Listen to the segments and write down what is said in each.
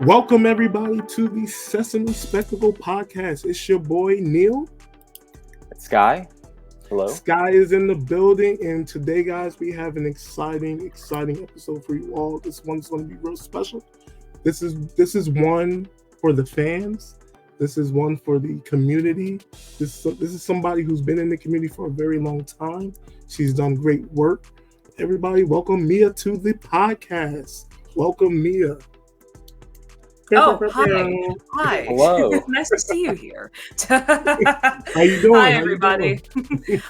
Welcome everybody to the Sesame Spectacle podcast. It's your boy Neil. It's Sky. Hello. Sky is in the building, and today, guys, we have an exciting episode for you all. This one's going to be real special. This is one for the fans. This is one for the community. This is somebody who's been in the community for a very long time. She's done great work. Everybody, welcome Mia to the podcast. Welcome, Mia. Oh, hi. Hello. Nice to see you here. How you doing? Hi, everybody.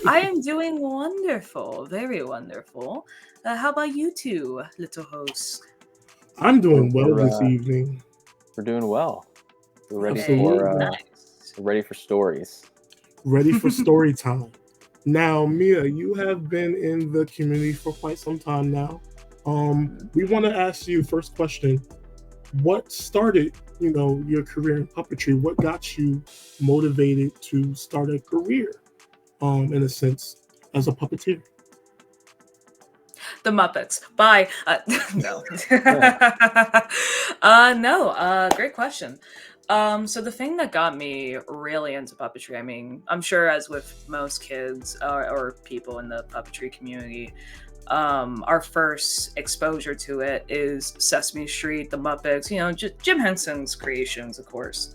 I am doing wonderful. Very wonderful. How about you two, little hosts? I'm doing well this evening. We're doing well. We're ready Nice. ready for stories. Ready for story time. Now, Mia, you have been in the community for quite some time now. We want to ask you first question. What started, your career in puppetry? What got you motivated to start a career, in a sense, as a puppeteer? The Muppets. Bye. No. Great question. So the thing that got me really into puppetry, I mean, I'm sure as with most kids or people in the puppetry community, our first exposure to it is Sesame Street, The Muppets, Jim Henson's creations, of course.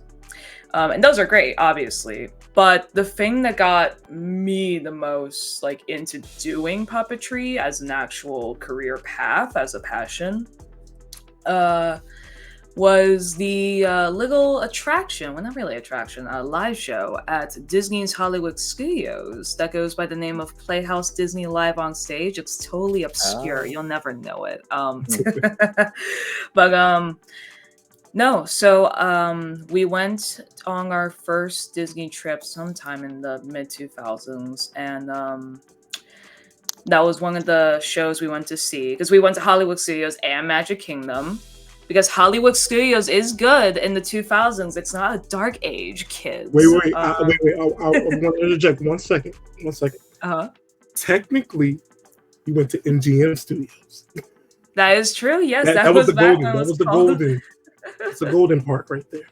And those are great, obviously. But the thing that got me the most into doing puppetry as an actual career path, as a passion, was the little attraction, well, not really attraction, a live show at Disney's Hollywood Studios that goes by the name of Playhouse Disney Live on Stage. It's totally obscure. You'll never know it. We went on our first Disney trip sometime in the mid-2000s, and that was one of the shows we went to see, because we went to Hollywood Studios and Magic Kingdom. Because Hollywood Studios is good in the 2000s. It's not a dark age, kids. Wait. I want to interject 1 second. 1 second. Technically, you went to MGM Studios. That is true. Yes, that was the back golden. when That was the golden. It's a golden part right there.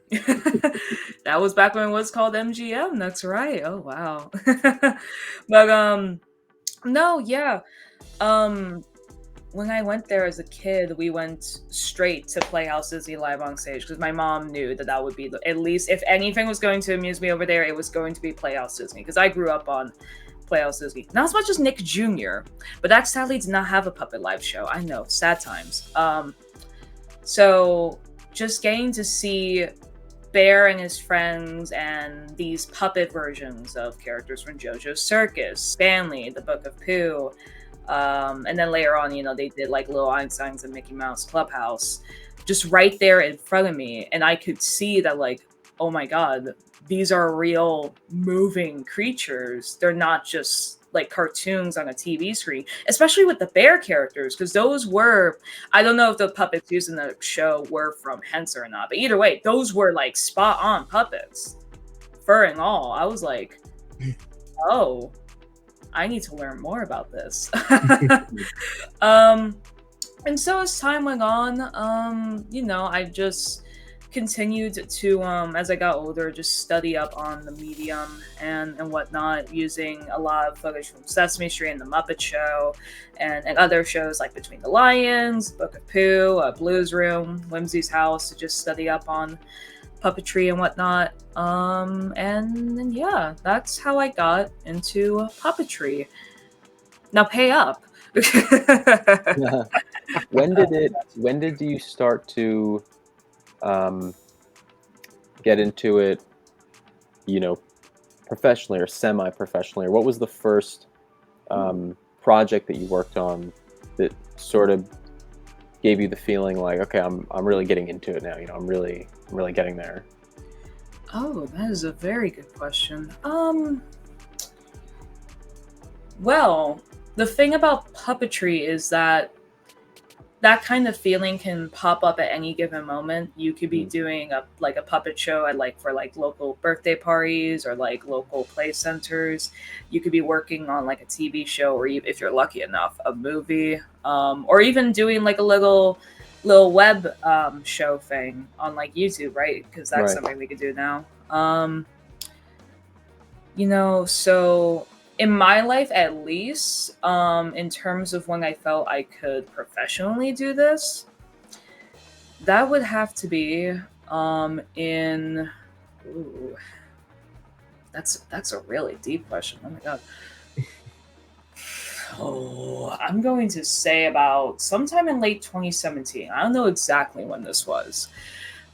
That was back when it was called MGM. That's right. Oh wow. But no, yeah. When I went there as a kid, we went straight to Playhouse Disney Live on Stage because my mom knew that would be at least, if anything was going to amuse me over there, it was going to be Playhouse Disney, because I grew up on Playhouse Disney. Not as much as Nick Jr., but that sadly did not have a puppet live show. I know, sad times. So just getting to see Bear and his friends and these puppet versions of characters from JoJo's Circus, Stanley, The Book of Pooh, and then later on, they did Little Einsteins and Mickey Mouse Clubhouse, just right there in front of me. And I could see that, oh my God, these are real moving creatures. They're not just cartoons on a TV screen, especially with the bear characters, because those were, I don't know if the puppets used in the show were from Henson or not, but either way, those were spot on puppets, fur and all. I was like, oh, I need to learn more about this. And so as time went on, I just continued to, as I got older, just study up on the medium and whatnot, using a lot of footage from Sesame Street and The Muppet Show and other shows like Between the Lions, Book of Pooh, Blues Room, Whimsy's House, to just study up on puppetry and whatnot. And yeah, that's how I got into puppetry. Now pay up. When did you start to get into it, professionally or semi-professionally? Or what was the first project that you worked on that sort of gave you the feeling okay, I'm really getting into it now, I'm really getting there? Oh, that is a very good question. Well, the thing about puppetry is that kind of feeling can pop up at any given moment. You could be doing a puppet show at for local birthday parties or local play centers. You could be working on a TV show, or if you're lucky enough, a movie, or even doing a little little web show thing on like YouTube, right? Because that's Right. something we could do now. So in my life at least, in terms of when I felt I could professionally do this, that would have to be in ooh, that's a really deep question. Oh my god. Oh, I'm going to say about sometime in late 2017. I don't know exactly when this was.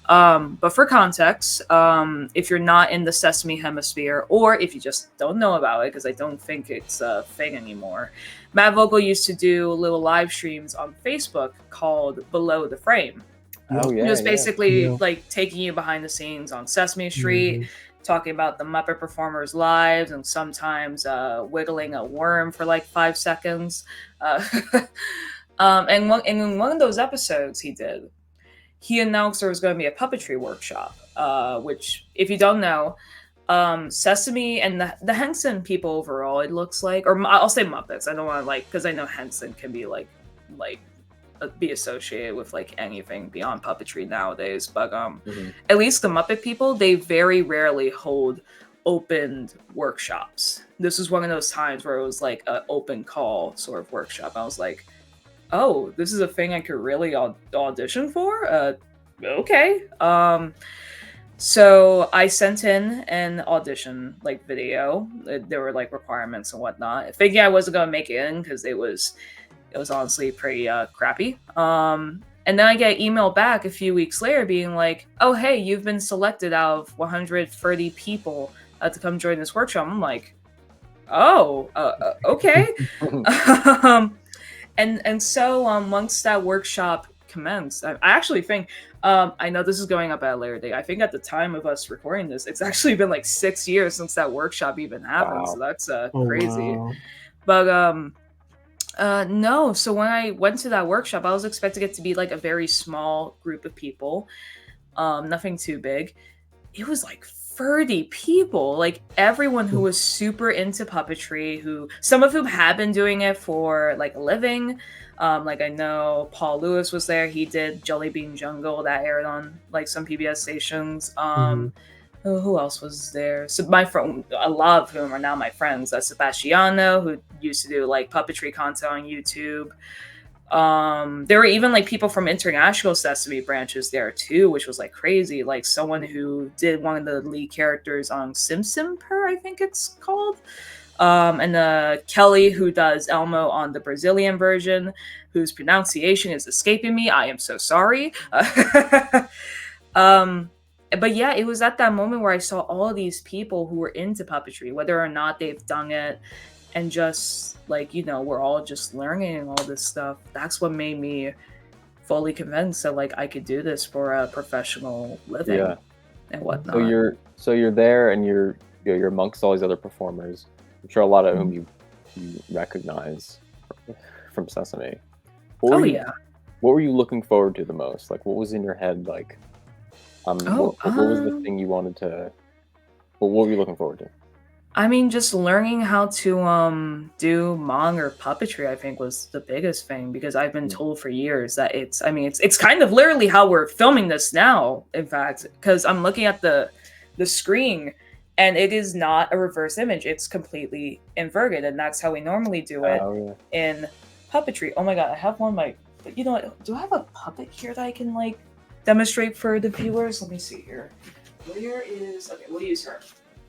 But for context, if you're not in the Sesame hemisphere, or if you just don't know about it, because I don't think it's a thing anymore, Matt Vogel used to do little live streams on Facebook called Below the Frame. Oh yeah, Just yeah. basically Yeah. like taking you behind the scenes on Sesame Street, Mhm. talking about the Muppet performers' lives, and sometimes wiggling a worm for like 5 seconds. Uh, and in one of those episodes he announced there was going to be a puppetry workshop, which, if you don't know, Sesame and the Henson people overall, it looks like, or I'll say Muppets. I don't want to because I know Henson can be be associated with like anything beyond puppetry nowadays, but at least the Muppet people, they very rarely hold opened workshops. This was one of those times where it was like an open call sort of workshop. I was like, oh, this is a thing I could really audition for? Okay. So I sent in an audition like video. There were like requirements and whatnot. Thinking I wasn't gonna make it in because it was honestly pretty crappy. And then I get email back a few weeks later being like, oh, hey, you've been selected out of 130 people to come join this workshop. I'm like, oh, okay. And so once that workshop commenced, I actually think, I know this is going up at a later date. I think at the time of us recording this, it's actually been like 6 years since that workshop even happened. Wow. So that's Oh, crazy. wow. But no. So when I went to that workshop, I was expecting it to be like a very small group of people, nothing too big. It was like 30 people, like everyone who was super into puppetry, who some of whom had been doing it for like a living. Like I know Paul Lewis was there. He did Jelly Bean Jungle that aired on like some PBS stations. Who else was there? So my friend, a lot of whom are now my friends. Sebastiano, who used to do like puppetry content on YouTube. There were even like people from international Sesame branches there too, which was like crazy. Like someone who did one of the lead characters on Sim Per, I think it's called. And Kelly, who does Elmo on the Brazilian version, whose pronunciation is escaping me. I am so sorry. But yeah, it was at that moment where I saw all of these people who were into puppetry, whether or not they've done it, and just like, we're all just learning all this stuff. That's what made me fully convinced that like I could do this for a professional living and whatnot. So you're there and you're amongst all these other performers. I'm sure a lot of whom you recognize from Sesame. What were you looking forward to the most? Like, what was in your head? Like, what was the thing you wanted to? What were you looking forward to? I mean, just learning how to do manga or puppetry, I think, was the biggest thing, because I've been told for years that it's kind of literally how we're filming this now, in fact, because I'm looking at the screen and it is not a reverse image. It's completely inverted, and that's how we normally do it in puppetry. Oh my god, I have one of my... You know what? Do I have a puppet here that I can, like, demonstrate for the viewers? Let me see here. Where is... Okay, we'll use her.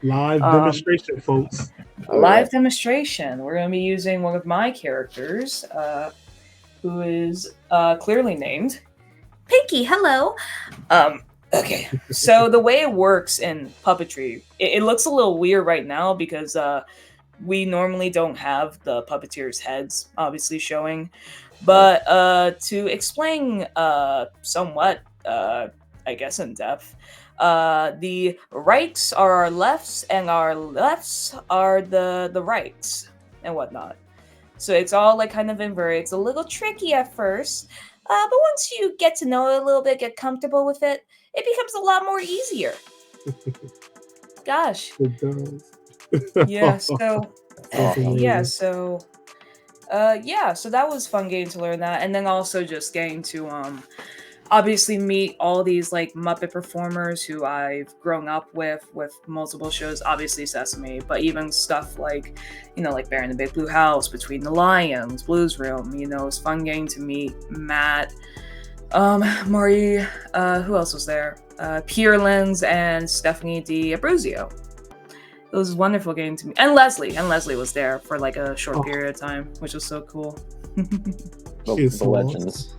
Live demonstration, folks. Live demonstration. We're going to be using one of my characters, who is clearly named Pinky. Hello. Okay. So the way it works in puppetry, it looks a little weird right now because we normally don't have the puppeteers' heads obviously showing. But to explain somewhat, I guess in depth, the rights are our lefts and our lefts are the rights and whatnot. So it's all like kind of inverted. It's a little tricky at first, but once you get to know it a little bit, get comfortable with it, it becomes a lot more easier. Gosh. It does. Yeah. So Yeah, so that was fun getting to learn that, and then also just getting to obviously meet all these like Muppet performers who I've grown up with multiple shows, obviously Sesame, but even stuff like, like Bear in the Big Blue House, Between the Lions, Blues Room. It's fun getting to meet Matt, Maury, who else was there? Pierre Lenz and Stephanie D'Abruzio. It was wonderful getting to meet, and Leslie was there for like a short period of time, which was so cool. The legends.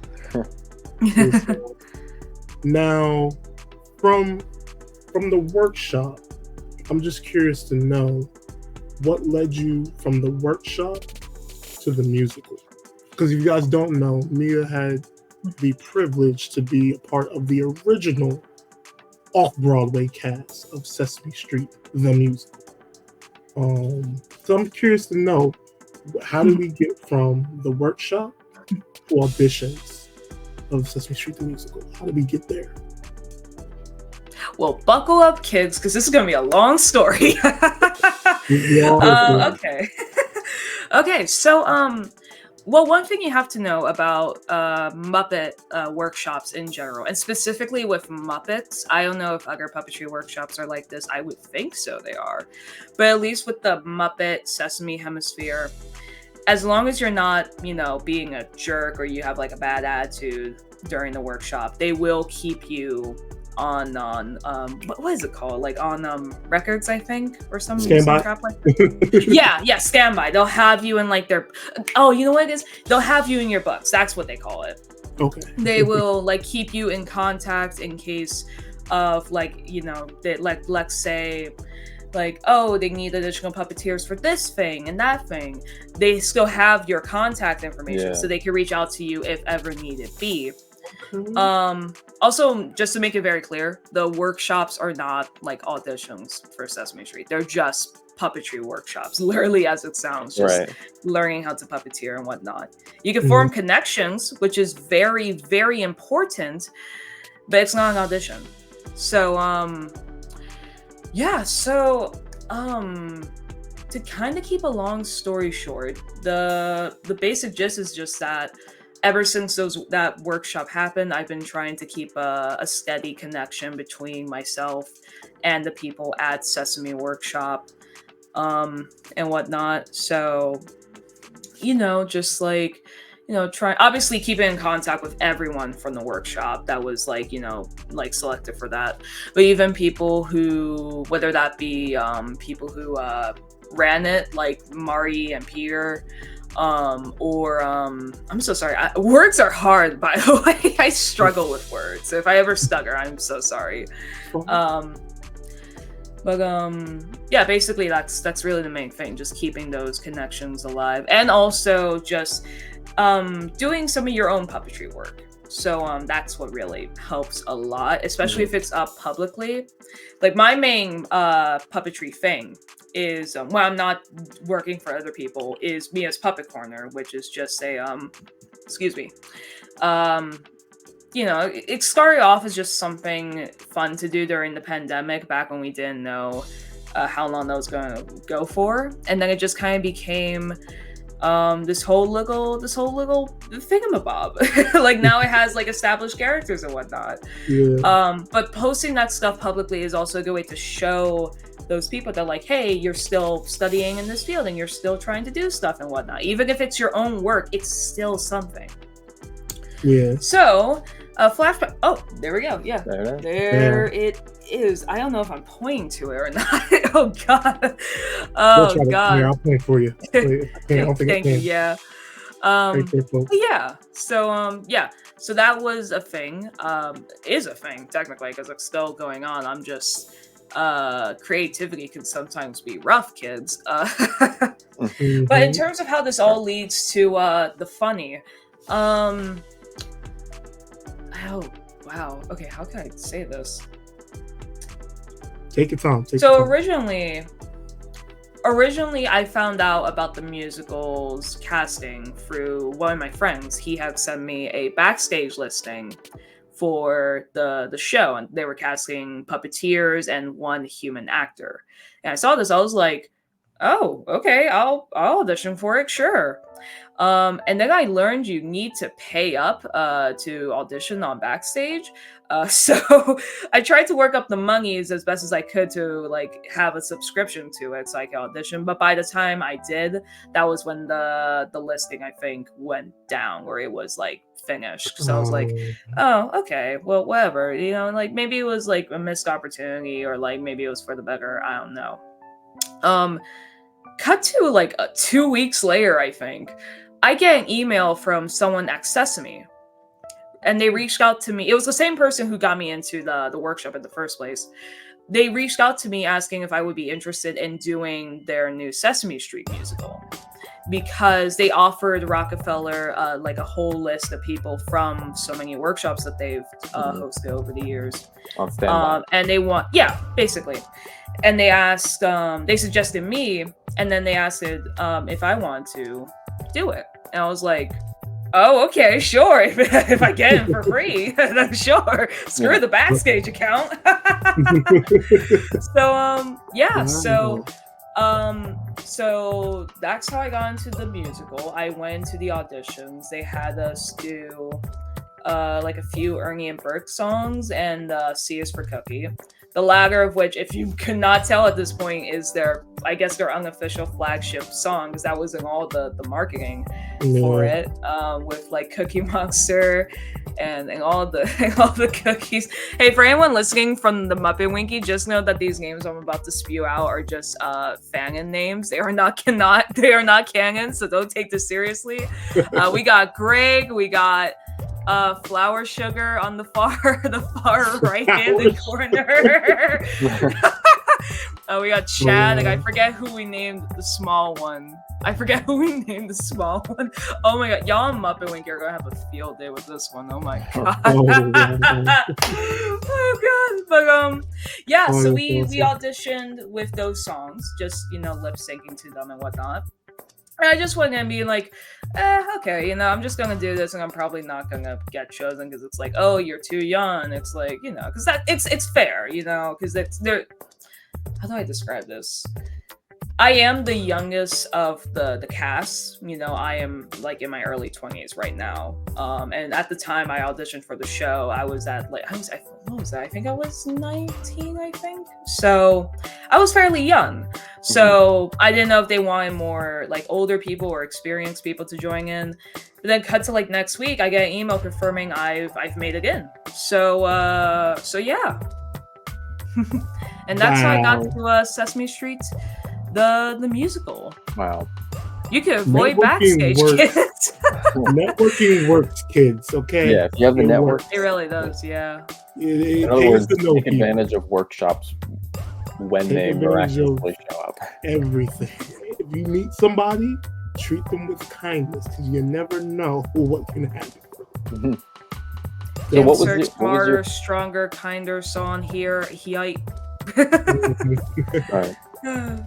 Now, from the workshop, I'm just curious to know what led you from the workshop to the musical. Because if you guys don't know, Mia had the privilege to be a part of the original off-Broadway cast of Sesame Street The Musical. So I'm curious to know, how did we get from the workshop to auditions of Sesame Street The Musical? How did we get there? Well, buckle up, kids, because this is going to be a long story. Okay. Okay, so, well, one thing you have to know about Muppet workshops in general, and specifically with Muppets, I don't know if other puppetry workshops are like this. I would think so, they are. But at least with the Muppet Sesame Hemisphere, as long as you're not, being a jerk or you have like a bad attitude during the workshop, they will keep you on what is it called? Like on records, I think, or some crap like that. yeah, standby. They'll have you in like their you know what it is? They'll have you in your books. That's what they call it. Okay. They will like keep you in contact in case of like, they like, let's say like, oh, they need additional puppeteers for this thing and that thing. They still have your contact information, so they can reach out to you if ever needed be. Also, just to make it very clear, the workshops are not like auditions for Sesame Street. They're just puppetry workshops, literally as it sounds, just learning how to puppeteer and whatnot. You can form connections, which is very, very important, but it's not an audition. So, to kind of keep a long story short, the basic gist is just that ever since that workshop happened, I've been trying to keep a steady connection between myself and the people at Sesame Workshop, and whatnot. So, just like, try obviously keeping in contact with everyone from the workshop that was like, like selected for that. But even people who, whether that be people who ran it, like Mari and Peter, or I'm so sorry. Words are hard, by the way. I struggle with words. If I ever stutter, I'm so sorry. Yeah, basically that's really the main thing, just keeping those connections alive, and also just doing some of your own puppetry work. So that's what really helps a lot, especially if it's up publicly. Like my main puppetry thing is when I'm not working for other people is Mia's Puppet Corner, which is just a it started off as just something fun to do during the pandemic, back when we didn't know how long that was going to go for, and then it just kind of became this whole little thingamabob. Like now it has like established characters and whatnot. But posting that stuff publicly is also a good way to show those people that like, hey, you're still studying in this field and you're still trying to do stuff and whatnot. Even if it's your own work, it's still something. So flashback. Oh, there we go. Yeah, there it is. I don't know if I'm pointing to it or not. Oh god. Oh god. I'll point for you. Thank you. Yeah. Yeah. So So that was a thing. Is a thing technically because it's still going on. I'm just creativity can sometimes be rough, kids. But in terms of how this all leads to the funny, oh wow, okay, how can I say this? Take your time. Originally I found out about the musical's casting through one of my friends. He had sent me a backstage listing for the show, and they were casting puppeteers and one human actor. And I saw this, I was like, oh, okay, I'll audition for it, sure. And then I learned you need to pay up to audition on backstage. So I tried to work up the monies as best as I could to like have a subscription to it so I could audition. But by the time I did, that was when the listing I think went down, where it was like finished. So I was like, oh, okay, well, whatever. You know, like maybe it was like a missed opportunity, or like maybe it was for the better. I don't know. Cut to like 2 weeks later, I think, I get an email from someone at Sesame, and they reached out to me. It was the same person who got me into the workshop in the first place. They reached out to me asking if I would be interested in doing their new Sesame Street musical, because they offered Rockefeller like a whole list of people from so many workshops that they've hosted over the years. On standby. And they want, yeah, basically. And they asked, they suggested me, and then they asked if I want to do it. And I was like, oh, okay, sure. If I get it for free, then sure. Screw the backstage account. So yeah, so that's how I got into the musical. I went to the auditions. They had us do like a few Ernie and Bert songs and C is for Cookie. The latter of which, if you could not tell at this point, is their unofficial flagship song, because that was in all the marketing for it, with like Cookie Monster and all the cookies. Hey, for anyone listening from the Muppet Winky, just know that these names I'm about to spew out are just fanon names. They are not canon, so don't take this seriously. We got Greg, we got Flour Sugar on the far right-handed corner. We got Chad. Like, I forget who we named the small one. Oh my god, y'all on Muppet Winky are gonna have a field day with this one. Oh my god. Oh god. But yeah, so we auditioned with those songs, just lip syncing to them and whatnot. And I just went in being like, okay, I'm just gonna do this, and I'm probably not gonna get chosen because it's like, oh, you're too young. It's like, because it's fair, because they're. How do I describe this? I am the youngest of the cast. I am like in my early 20s right now. And at the time I auditioned for the show, I was at like, what was that? I think I was 19, I think. So I was fairly young. So I didn't know if they wanted more like older people or experienced people to join in. But then cut to like next week, I get an email confirming I've made it in. So yeah. And that's how I got to Sesame Street the musical. Wow. You can avoid backstage, kids. Networking works, kids. Okay. Yeah, if you have the network, it really does. Yeah. In other words, take advantage of workshops when they miraculously show up. Everything. If you meet somebody, treat them with kindness, because you never know what can happen. Mm-hmm. So what was smarter, stronger, kinder, so on here. All right.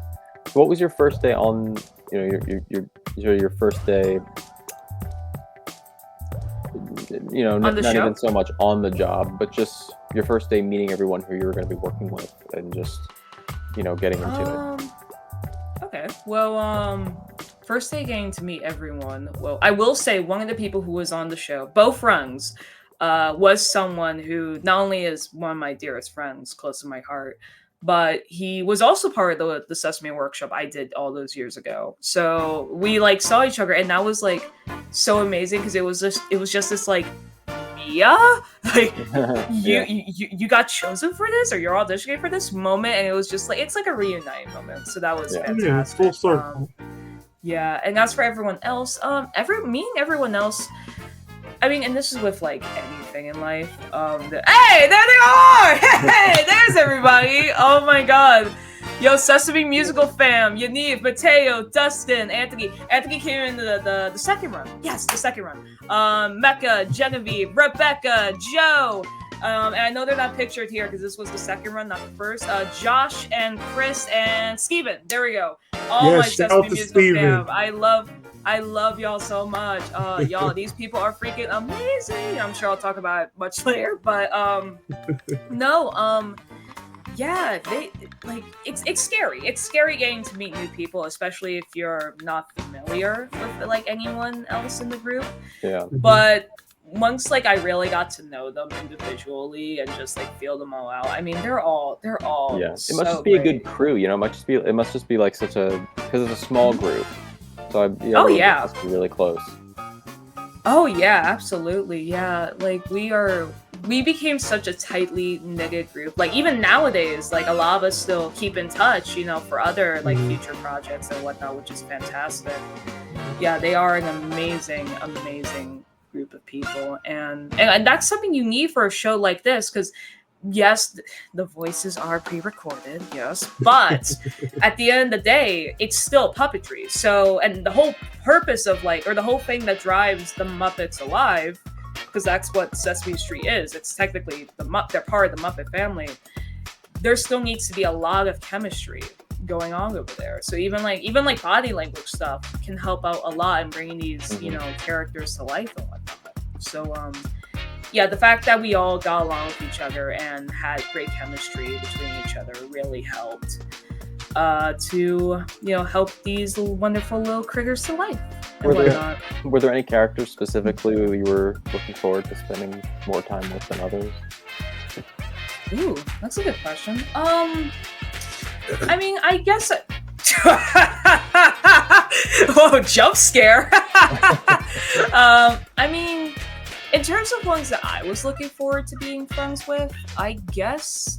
What was your first day on? Your first day. Not even so much on the job, but just your first day meeting everyone who you were going to be working with, and just getting into it. Okay. Well, first day getting to meet everyone. Well, I will say one of the people who was on the show, both runs, was someone who not only is one of my dearest friends, close to my heart, but he was also part of the Sesame workshop I did all those years ago. So we like saw each other, and that was like so amazing, because it was just this like, yeah, like you got chosen for this, or you're auditioning for this moment, and it was just like, it's like a reuniting moment. So that was fantastic. Yeah, full circle. Yeah, and as for everyone else, meeting everyone else, I mean, and this is with like anything in life. Hey, there they are! Hey, there's everybody! Oh my god. Yo, Sesame Musical fam, Yaniv, Mateo, Dustin, Anthony. Anthony came in the second run. Yes, the second run. Mecca, Genevieve, Rebecca, Joe. And I know they're not pictured here because this was the second run, not the first. Josh and Chris and Steven. There we go. All my Sesame Musical fam. I love y'all so much. Y'all, these people are freaking amazing. I'm sure I'll talk about it much later, but yeah, they like it's scary. It's scary getting to meet new people, especially if you're not familiar with like anyone else in the group. Yeah. But once like I really got to know them individually and just like feel them all out, I mean they're all Yeah. It must so just be a great. good crew, you know. It must just be like such a, because it's a small group. So Oh, yeah. it must be really close. Oh yeah, absolutely. Yeah, like we became such a tightly knitted group. Like even nowadays, like a lot of us still keep in touch, you know, for other like future projects and whatnot, which is fantastic. Yeah, they are an amazing group of people, and that's something you need for a show like this, because yes, the voices are pre-recorded, yes, but at the end of the day, it's still puppetry. So, and the whole purpose of like, or the whole thing that drives the Muppets alive, because that's what Sesame Street is. It's technically they're part of the Muppet family. There still needs to be a lot of chemistry going on over there. So even like body language stuff can help out a lot in bringing these characters to life and whatnot. So yeah, the fact that we all got along with each other and had great chemistry between each other really helped to help these wonderful little critters to life and whatnot. Were there any characters specifically you were looking forward to spending more time with than others? Ooh, that's a good question. I mean, I guess. Whoa, jump scare. I mean, in terms of ones that I was looking forward to being friends with, I guess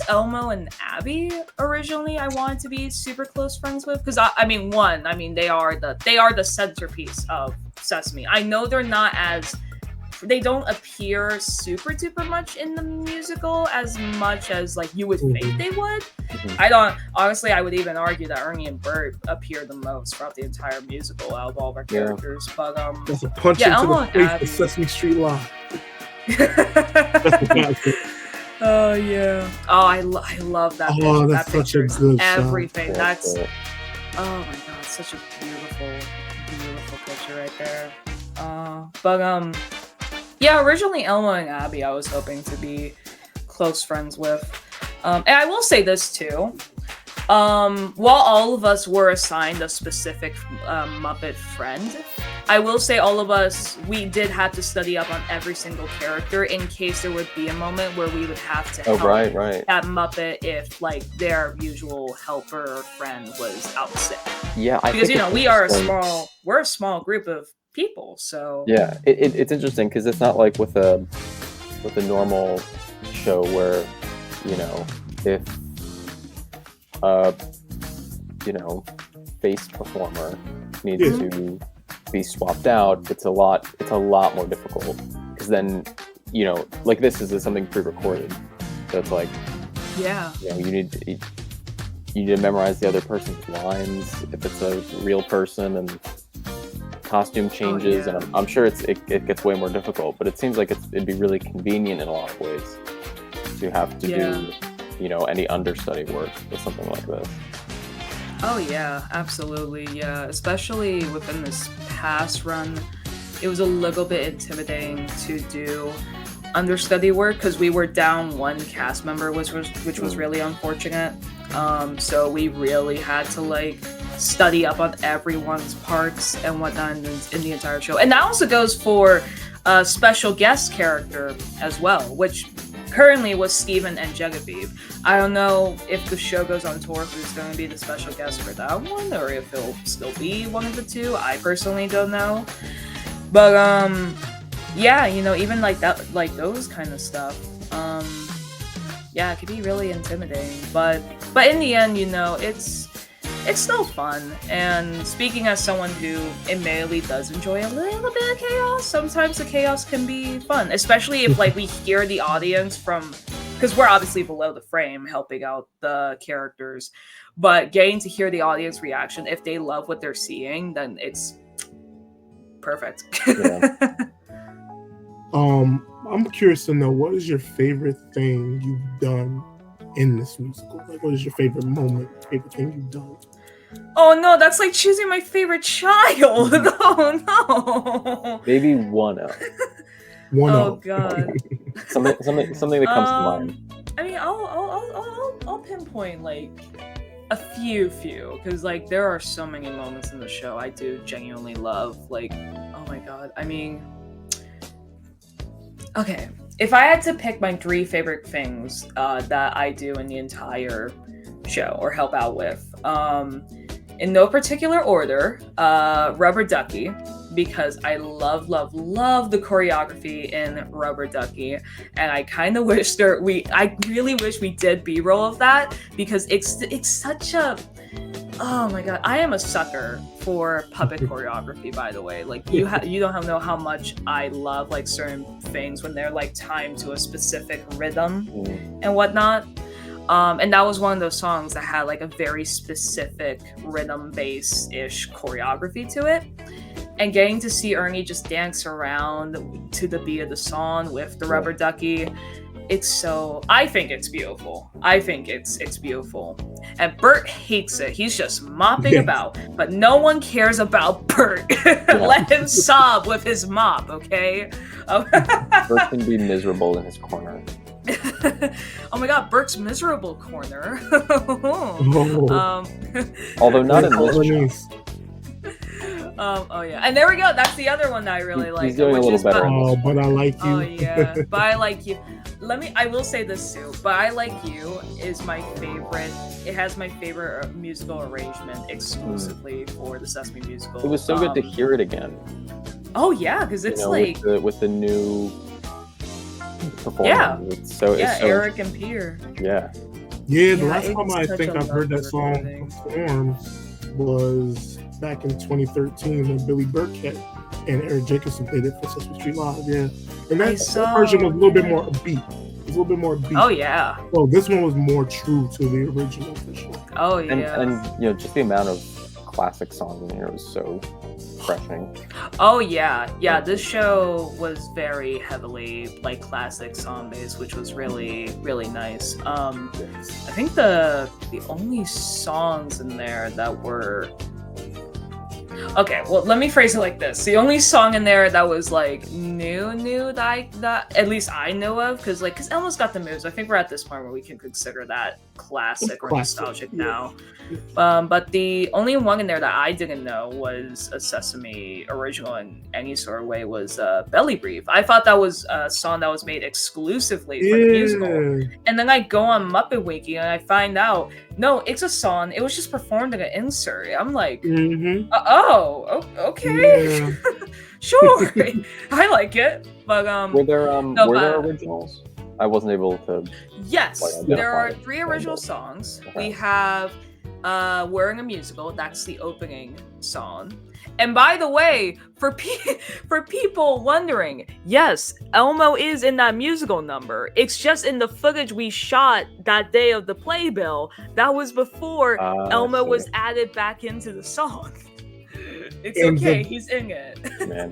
Elmo and Abby originally I wanted to be super close friends with, because they are the centerpiece of Sesame. I know they don't appear super duper much in the musical as much as like you would think they would. I would even argue that Ernie and Bert appear the most throughout the entire musical out of all of our characters. But that's a punch into Elmo the face of Sesame Street Live. Oh yeah. Oh, I love that. Oh, that's such a good everything. Song. That's oh my god, such a beautiful picture right there. Yeah, originally Elmo and Abby I was hoping to be close friends with. And I will say this too. While all of us were assigned a specific Muppet friend, I will say all of us, we did have to study up on every single character in case there would be a moment where we would have to help that Muppet if like their usual helper or friend was out sick. Yeah, because we're a small group of people, so yeah, it's interesting because it's not like with a normal show where if face performer needs to be swapped out, it's a lot more difficult because then like this is something pre-recorded, so it's like you need to memorize the other person's lines if it's a real person, and costume changes, and I'm sure it gets way more difficult, but it seems like it'd be really convenient in a lot of ways to have to do any understudy work with something like this. Oh yeah, absolutely, yeah. Especially within this past run, it was a little bit intimidating to do understudy work because we were down one cast member, which was really unfortunate. So we really had to like study up on everyone's parts and whatnot in the entire show. And that also goes for a special guest character as well, which currently was Steven and Genevieve. I don't know if the show goes on tour who's going to be the special guest for that one, or if it'll still be one of the two. I personally don't know. But yeah, even like that, like those kind of stuff. Yeah, it could be really intimidating, but in the end, it's still fun. And speaking as someone who admittedly does enjoy a little bit of chaos, sometimes the chaos can be fun, especially if like we hear the audience because we're obviously below the frame helping out the characters, but getting to hear the audience reaction, if they love what they're seeing, then it's perfect. Yeah. I'm curious to know, what is your favorite thing you've done in this musical? Like, what is your favorite moment, favorite thing you've done? Oh no, that's like choosing my favorite child. Oh no. Maybe one of. Oh god. something that comes to mind. I mean, I'll pinpoint like a few, because like there are so many moments in the show I do genuinely love. Like, oh my god. I mean, okay, if I had to pick my 3 favorite things that I do in the entire show or help out with, in no particular order, Rubber Ducky, because I love the choreography in Rubber Ducky, and I kind of wish I really wish we did B-roll of that, because it's such a, oh my god, I am a sucker for puppet choreography, by the way. Like, you don't know how much I love like certain things when they're like timed to a specific rhythm and whatnot. And that was one of those songs that had like a very specific rhythm bass-ish choreography to it. And getting to see Ernie just dance around to the beat of the song with the Rubber Ducky, I think it's beautiful. I think it's beautiful. And Bert hates it. He's just mopping about, but no one cares about Bert. Let him sob with his mop, okay? Bert can be miserable in his corner. Oh my god, Bert's miserable corner. Although not in this show. Oh yeah, and there we go. That's the other one that I really like. He's doing a little better. But I Like You. Oh yeah, But I Like You. I will say this too. But I Like You is my favorite. It has my favorite musical arrangement exclusively for the Sesame Musical. It was so good to hear it again. Oh yeah, because it's with the new performance. Yeah, it's so Eric and Pierre. Yeah. Yeah, the last time I think I've heard that song performed was back in 2013 when Billy Burkett and Eric Jacobson played it for Sesame Street Live. Yeah, and that version was a little bit more upbeat. It was a little bit more upbeat. Oh yeah. Well, this one was more true to the original for sure. Oh yeah. And just the amount of classic songs in here was so refreshing. Oh yeah. This show was very heavily like classic song based, which was really really nice. I think the only songs in there that were okay, well, let me phrase it like this. The only song in there that was like new that at least I know of, because Elmo's Got the Moves. I think we're at this point where we can consider that classic or nostalgic now. But the only one in there that I didn't know was a Sesame original in any sort of way was Belly Breathe. I thought that was a song that was made exclusively for the musical. And then I go on Muppet Wiki and I find out, no, it's a song. It was just performed in an insert. I'm like, okay. Yeah. Sure. I like it. But were there originals? I wasn't able to. Yes, there are 3 original songs. Okay. We have Wearing a Musical. That's the opening song. And by the way, for people wondering, yes, Elmo is in that musical number. It's just in the footage we shot that day of the playbill. That was before Elmo was added back into the song. It's okay, he's in it.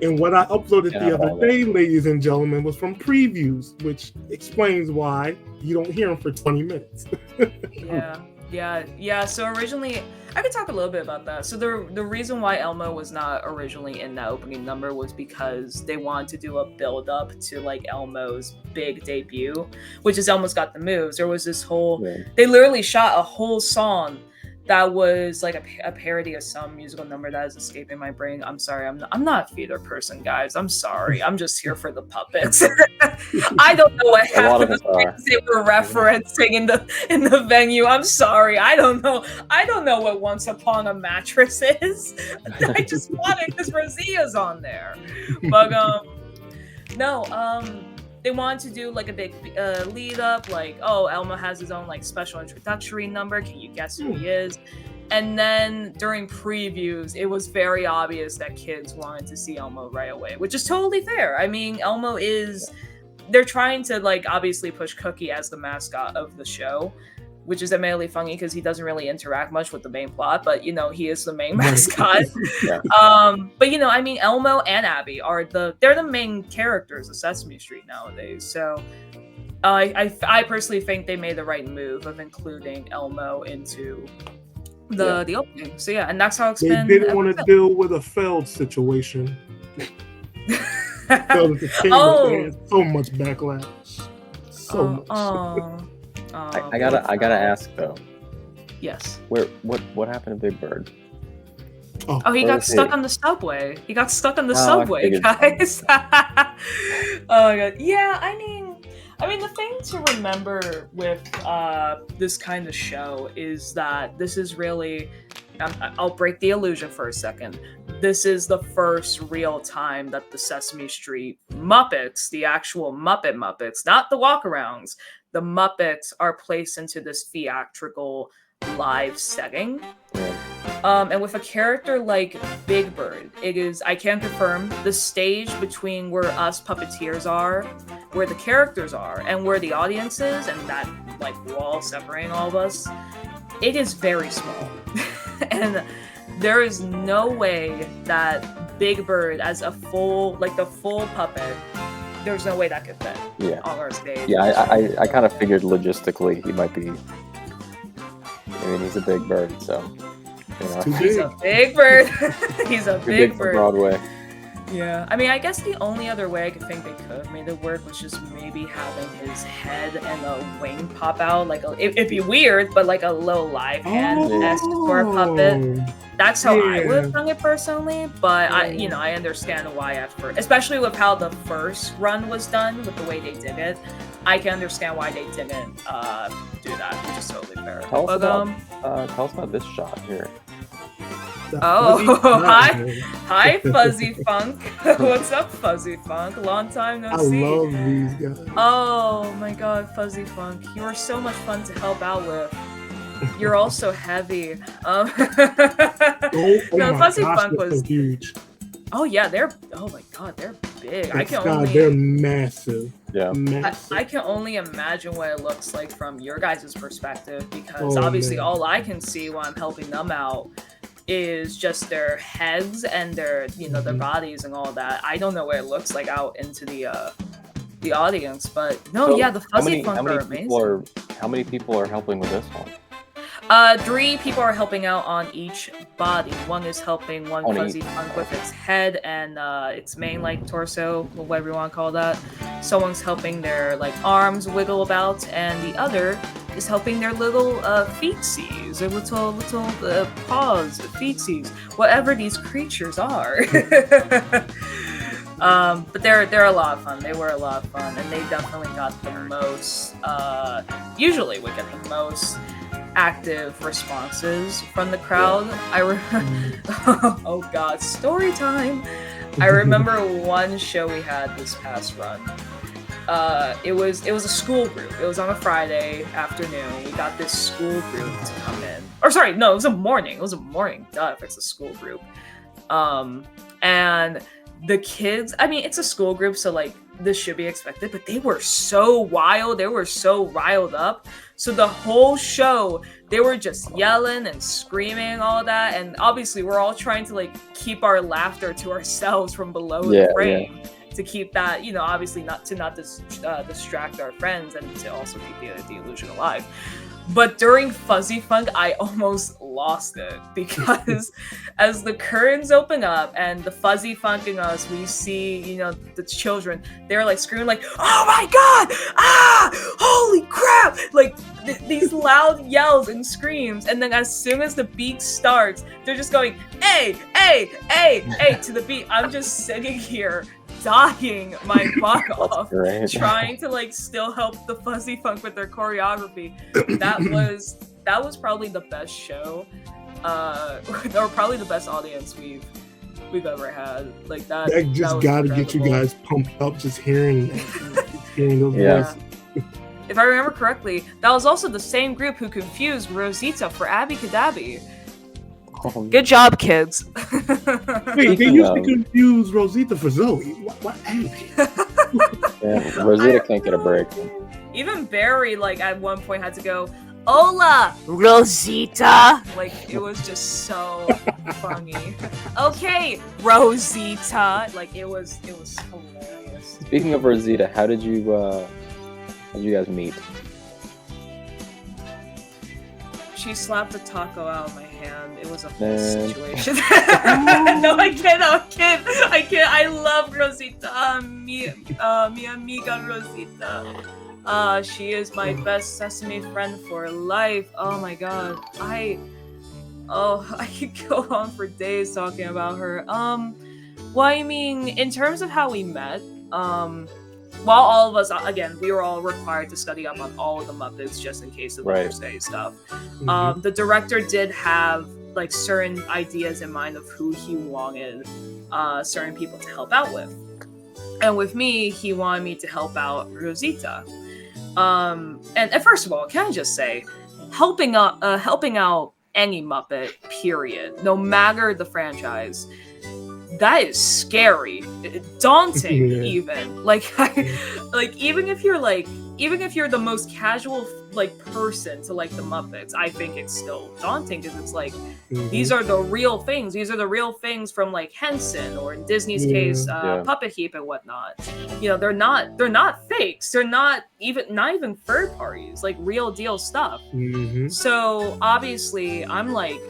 And what I uploaded the other day, ladies and gentlemen, was from previews, which explains why you don't hear him for 20 minutes. Yeah. So originally, I could talk a little bit about that. So the reason why Elmo was not originally in that opening number was because they wanted to do a build up to like Elmo's big debut, which is Elmo's Got the Moves. There was this whole, they literally shot a whole song that was like a parody of some musical number that is escaping my brain. I'm sorry, I'm not a theater person, guys. I'm sorry. I'm just here for the puppets. I don't know what half of the things they were referencing in the venue. I'm sorry. I don't know what Once Upon a Mattress is. I just want it because Rosita's on there. But they wanted to do like a big lead up, like, oh, Elmo has his own like special introductory number. Can you guess who he is? And then during previews, it was very obvious that kids wanted to see Elmo right away, which is totally fair. I mean, Elmo is, they're trying to like obviously push Cookie as the mascot of the show, which is admittedly funny because he doesn't really interact much with the main plot, but he is the main mascot. But I mean, Elmo and Abby they're the main characters of Sesame Street nowadays. So I personally think they made the right move of including Elmo into the opening. So yeah, and that's how it's been. They didn't want to deal with a failed situation. So much backlash. So much. I gotta ask though, Yes. What happened to Big Bird? Oh, he where got is he? stuck on the subway. He got stuck on the Oh, I subway, figured guys. Oh my god. Yeah, I mean, the thing to remember with this kind of show is that this is really. I'll break the illusion for a second. This is the first real time that the Sesame Street Muppets, the actual Muppets, not the walkarounds, the Muppets are placed into this theatrical live setting. Yeah. And with a character like Big Bird, it is, I can confirm, the stage between where us puppeteers are, where the characters are, and where the audience is, and that like wall separating all of us, it is very small. And there is no way that Big Bird as a full puppet, there's no way that could fit on our stage. Yeah, I kind of figured logistically he might be. I mean, he's a big bird, so. You know. He's a big bird. He's a big bird. For Broadway. Yeah, I mean, I guess the only other way I could think they could have made it work was just maybe having his head and a wing pop out. Like, it'd be weird, but like a little live hand-esque for a puppet. That's how I would have done it personally. But I understand why at first, especially with how the first run was done, with the way they did it. I can understand why they didn't do that, which is totally fair. Tell us about this shot here. Hi, Fuzzy Funk. What's up, Fuzzy Funk? Long time no see. I love these guys. Oh my god, Fuzzy Funk. You are so much fun to help out with. You're also heavy. Fuzzy Funk was so huge. Oh yeah, they're big. They're massive. Yeah. I can only imagine what it looks like from your guys' perspective, because obviously all I can see while I'm helping them out is just their heads and their their bodies and all that. I don't know what it looks like out into the audience, but the Fuzzy Funk are amazing. How many people are helping with this one? 3 people are helping out on each body. One is helping Fuzzy Funk with its head and its main torso, whatever you want to call that. Someone's helping their arms wiggle about, and the other is helping their little feetsies, their little paws, feetsies, whatever these creatures are. But they're a lot of fun. They were a lot of fun, and they definitely got the most. Usually, we get the most active responses from the crowd. Oh god, story time. I remember one show we had this past run. It was a school group. It was on a Friday afternoon. We got this school group to come in. Or sorry, no, it was a morning. It was a morning. Duh, if it's a school group. And the kids, I mean, it's a school group, so this should be expected, but they were so wild. They were so riled up. So the whole show, they were just yelling and screaming, all that. And obviously, we're all trying to keep our laughter to ourselves from below the frame to keep that, obviously not distract our friends and to also keep the illusion alive. But during Fuzzy Funk, I almost lost it, because as the curtains open up and the Fuzzy Funk and us, we see, the children, they're screaming oh my god, holy crap, these loud yells and screams. And then as soon as the beat starts, they're just going, hey, to the beat. I'm just sitting here dying my butt off, trying to still help the Fuzzy Funk with their choreography. That was probably the best show, or probably the best audience we've ever had. That just gotta get you guys pumped up just hearing that, hearing those voices. If I remember correctly, that was also the same group who confused Rosita for Abby Kadabi. Good job, kids. Wait, they used to confuse Rosita for Zoe. What? Rosita can't get a break. Even Barry, at one point, had to go, "Hola, Rosita!" It was just so funny. Okay, Rosita. It was hilarious. Speaking of Rosita, how did you guys meet? She slapped a taco out of my hand. It was a whole situation. No, I can't. I love Rosita. Mi amiga Rosita. She is my best Sesame friend for life. Oh my god. I could go on for days talking about her. Well, I mean, in terms of how we met, while all of us, again, we were all required to study up on all of the Muppets just in case of the Thursday stuff. Mhm. The director did have like certain ideas in mind of who he wanted certain people to help out with. And with me, he wanted me to help out Rosita. And first of all, can I just say, helping out any Muppet, period, no matter the franchise, that is scary, daunting, Yeah. even. Like, like even if you're the most casual like person to like the Muppets, I think it's still daunting because it's like these Mhm. are the real things. These are the real things from like Henson, or in Disney's Yeah. case, Puppet Heap and whatnot. You know, they're not fakes. They're not even third parties. Like real deal stuff. Mhm. So obviously, I'm like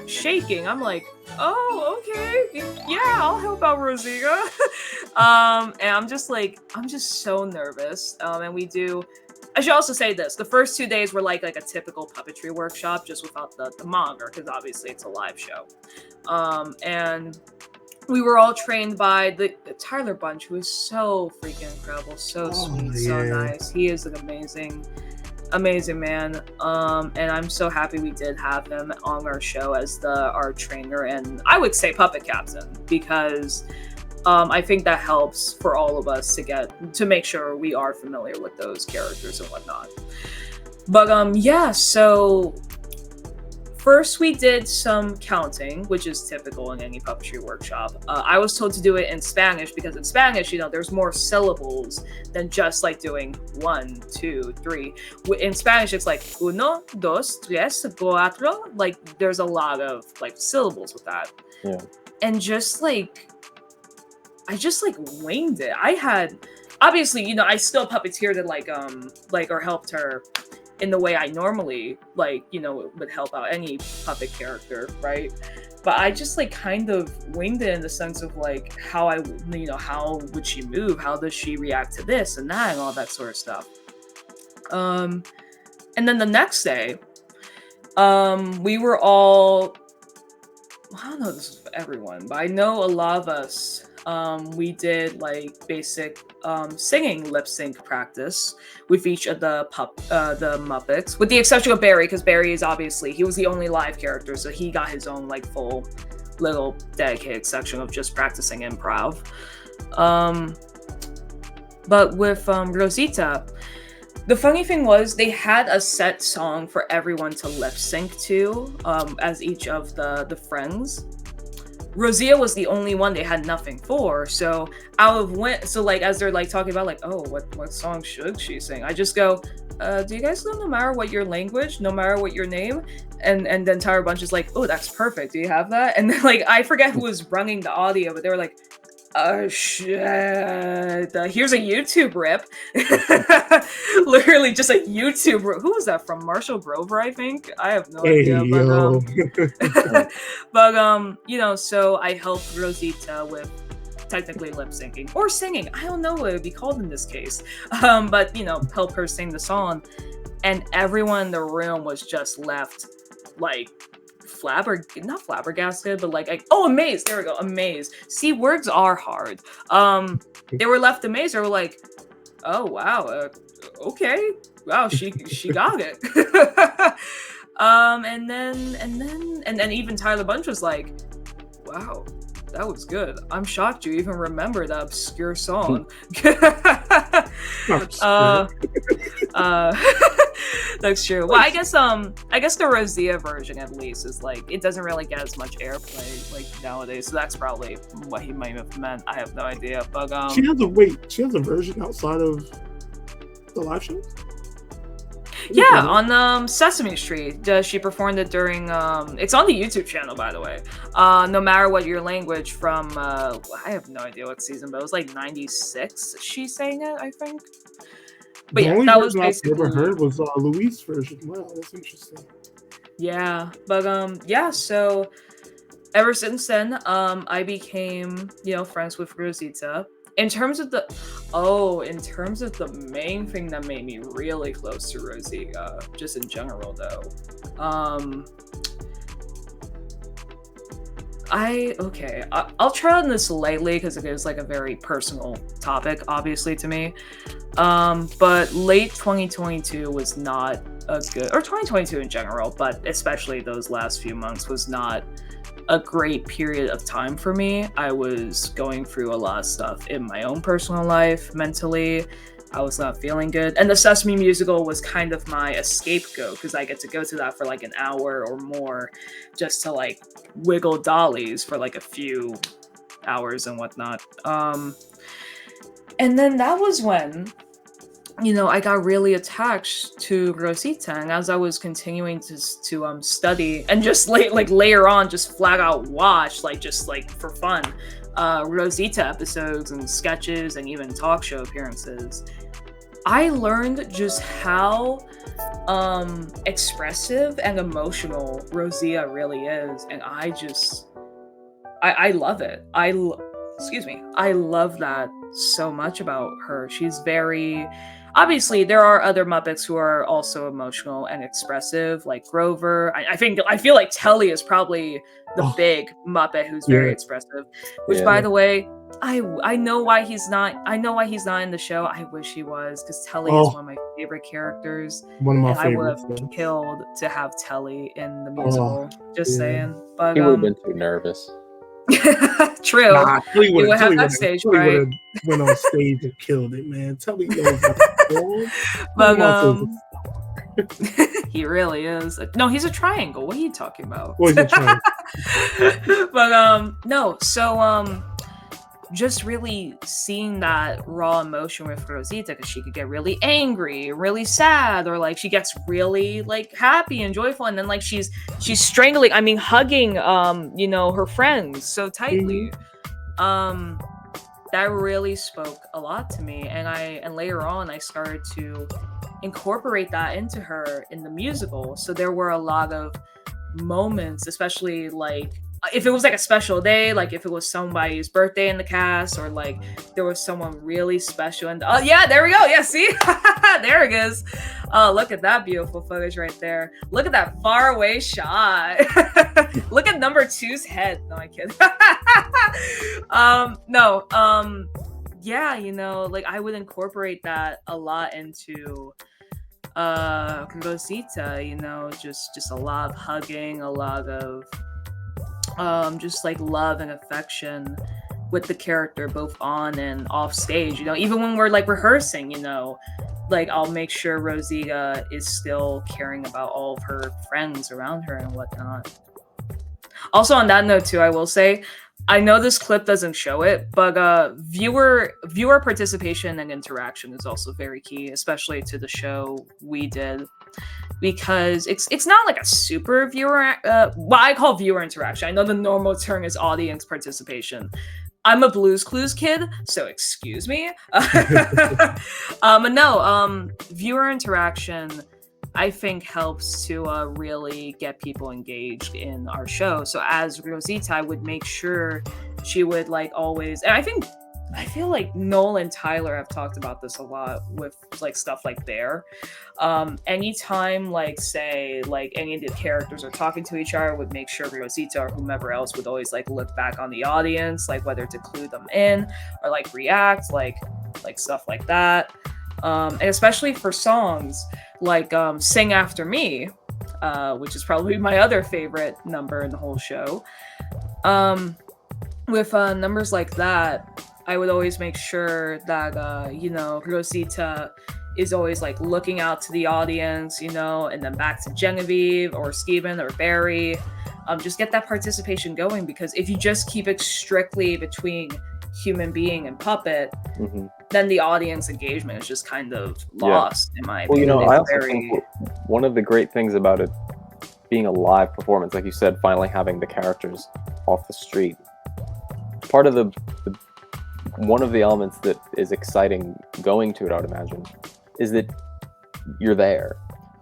shaking. I'm like, oh, okay, yeah, I'll help out Rosita. And I'm just so nervous. And we do. I should also say this: the first 2 days were like a typical puppetry workshop, just without the manga, because obviously it's a live show. And we were all trained by the Tyler Bunch, who is so freaking incredible, so sweet, so Yeah. nice. He is an amazing man. And I'm so happy we did have him on our show as our trainer, and I would say puppet captain, because I think that helps for all of us to make sure we are familiar with those characters and whatnot. But yeah, so first we did some counting, which is typical in any puppetry workshop. I was told to do it in Spanish because in Spanish, there's more syllables than just like doing 1, 2, 3. In Spanish, it's like uno, dos, tres, cuatro. Like there's a lot of like syllables with that. Yeah. And I just winged it. I had obviously, I still puppeteered and or helped her in the way I normally would help out any puppet character, right? But I just kind of winged it in the sense of like how how would she move? How does she react to this and that and all that sort of stuff. And then the next day, we were all, I don't know if this is for everyone, but I know a lot of us, we did like basic singing lip sync practice with each of the Muppets, with the exception of Barry, because Barry is obviously, he was the only live character, so he got his own like full little dedicated section of just practicing improv. But with Rosita, the funny thing was they had a set song for everyone to lip sync to, as each of the friends. Rosita was the only one they had nothing for, so as they're like talking about like, oh, what song should she sing? I just go, do you guys know no matter what your language, no matter what your name? And the entire bunch is like, oh, that's perfect. Do you have that? And then like I forget who was running the audio, but they were like, oh shit, here's a YouTube rip. Literally just a YouTube rip. Who was that from? Marshall Grover, I think. I have no idea. But so I helped Rosita with technically lip syncing or singing. I don't know what it would be called in this case. But help her sing the song, and everyone in the room was just left like not flabbergasted, but like oh, amazed. There we go, amazed. See, words are hard. They were left amazed. They were like, oh wow, okay, wow, she got it. And then even Tyler Bunch was like, wow, that was good. I'm shocked you even remember that obscure song. That's true. Well, I guess the Rosita version at least is like, it doesn't really get as much airplay like nowadays, so that's probably what he might have meant. I have no idea. But she has a version outside of the live show? Yeah, on Sesame Street. She performed it during it's on the YouTube channel, by the way. No matter what your language, from I have no idea what season, but it was like 96 she sang it, I think. But the only that was version basically I've ever heard was Louise' version. Wow, that's interesting. Yeah, but yeah, so ever since then, I became, friends with Rosita. in terms of the main thing that made me really close to Rosita, just in general though, I'll try on this lightly because it is like a very personal topic, obviously, to me. But late 2022 was not a good, or 2022 in general, but especially those last few months was not a great period of time for me. I was going through a lot of stuff in my own personal life, mentally. I was not feeling good. And the Sesame Musical was kind of my scapegoat because I get to go to that for like an hour or more just to like wiggle dollies for like a few hours and whatnot. And then that was when, I got really attached to Rosita, and as I was continuing to study and just later on just flat out watch just for fun Rosita episodes and sketches and even talk show appearances, I learned just how expressive and emotional Rosita really is, and I love it. I love that so much about her. She's very... Obviously, there are other Muppets who are also emotional and expressive, like Grover. I feel like Telly is probably the big Muppet who's very expressive. Which, by the way, I know why he's not. I know why he's not in the show. I wish he was, because Telly is one of my favorite characters. One of my favorites. I would have killed to have Telly in the musical. Just saying. But he would have been too nervous. True. Nah, Telly would have that stage, right? Went on stage and killed it, man. Telly knows how to perform. But he really is. No, he's a triangle. What are you talking about? What is a triangle? But no. So just really seeing that raw emotion with Rosita, because she could get really angry, really sad, or like she gets really like happy and joyful, and then like she's hugging her friends so tightly. That really spoke a lot to me, and later on I started to incorporate that into her in the musical. So there were a lot of moments, especially like if it was like a special day, like if it was somebody's birthday in the cast, or like there was someone really special, and there we go. Yeah, see? There it is. Look at that beautiful footage right there. Look at that far away shot. Look at number 2's head. No, I'm kidding. Like I would incorporate that a lot into Rosita, just a lot of hugging, a lot of just like love and affection with the character, both on and off stage. Even when we're like rehearsing, like I'll make sure Rosita is still caring about all of her friends around her and whatnot. Also, on that note too, I will say, I know this clip doesn't show it, but viewer participation and interaction is also very key, especially to the show we did, because it's not like a super viewer. What I call viewer interaction. I know the normal term is audience participation. I'm a Blue's Clues kid, so excuse me. But no, viewer interaction, I think, helps to really get people engaged in our show. So as Rosita, I would make sure she would like always, and I feel like Noel and Tyler have talked about this a lot with like stuff like Bear. Anytime like say like any of the characters are talking to each other, would make sure Rosita or whomever else would always like look back on the audience, like whether to clue them in or like react, like stuff like that. And especially for songs like Sing After Me, which is probably my other favorite number in the whole show. With numbers like that, I would always make sure that, Rosita is always like looking out to the audience, and then back to Genevieve or Steven or Barry. Just get that participation going, because if you just keep it strictly between human being and puppet, then the audience engagement is just kind of lost, in my opinion. I also think one of the great things about it being a live performance, like you said, finally having the characters off the street, part of the one of the elements that is exciting going to it, I would imagine, is that you're there.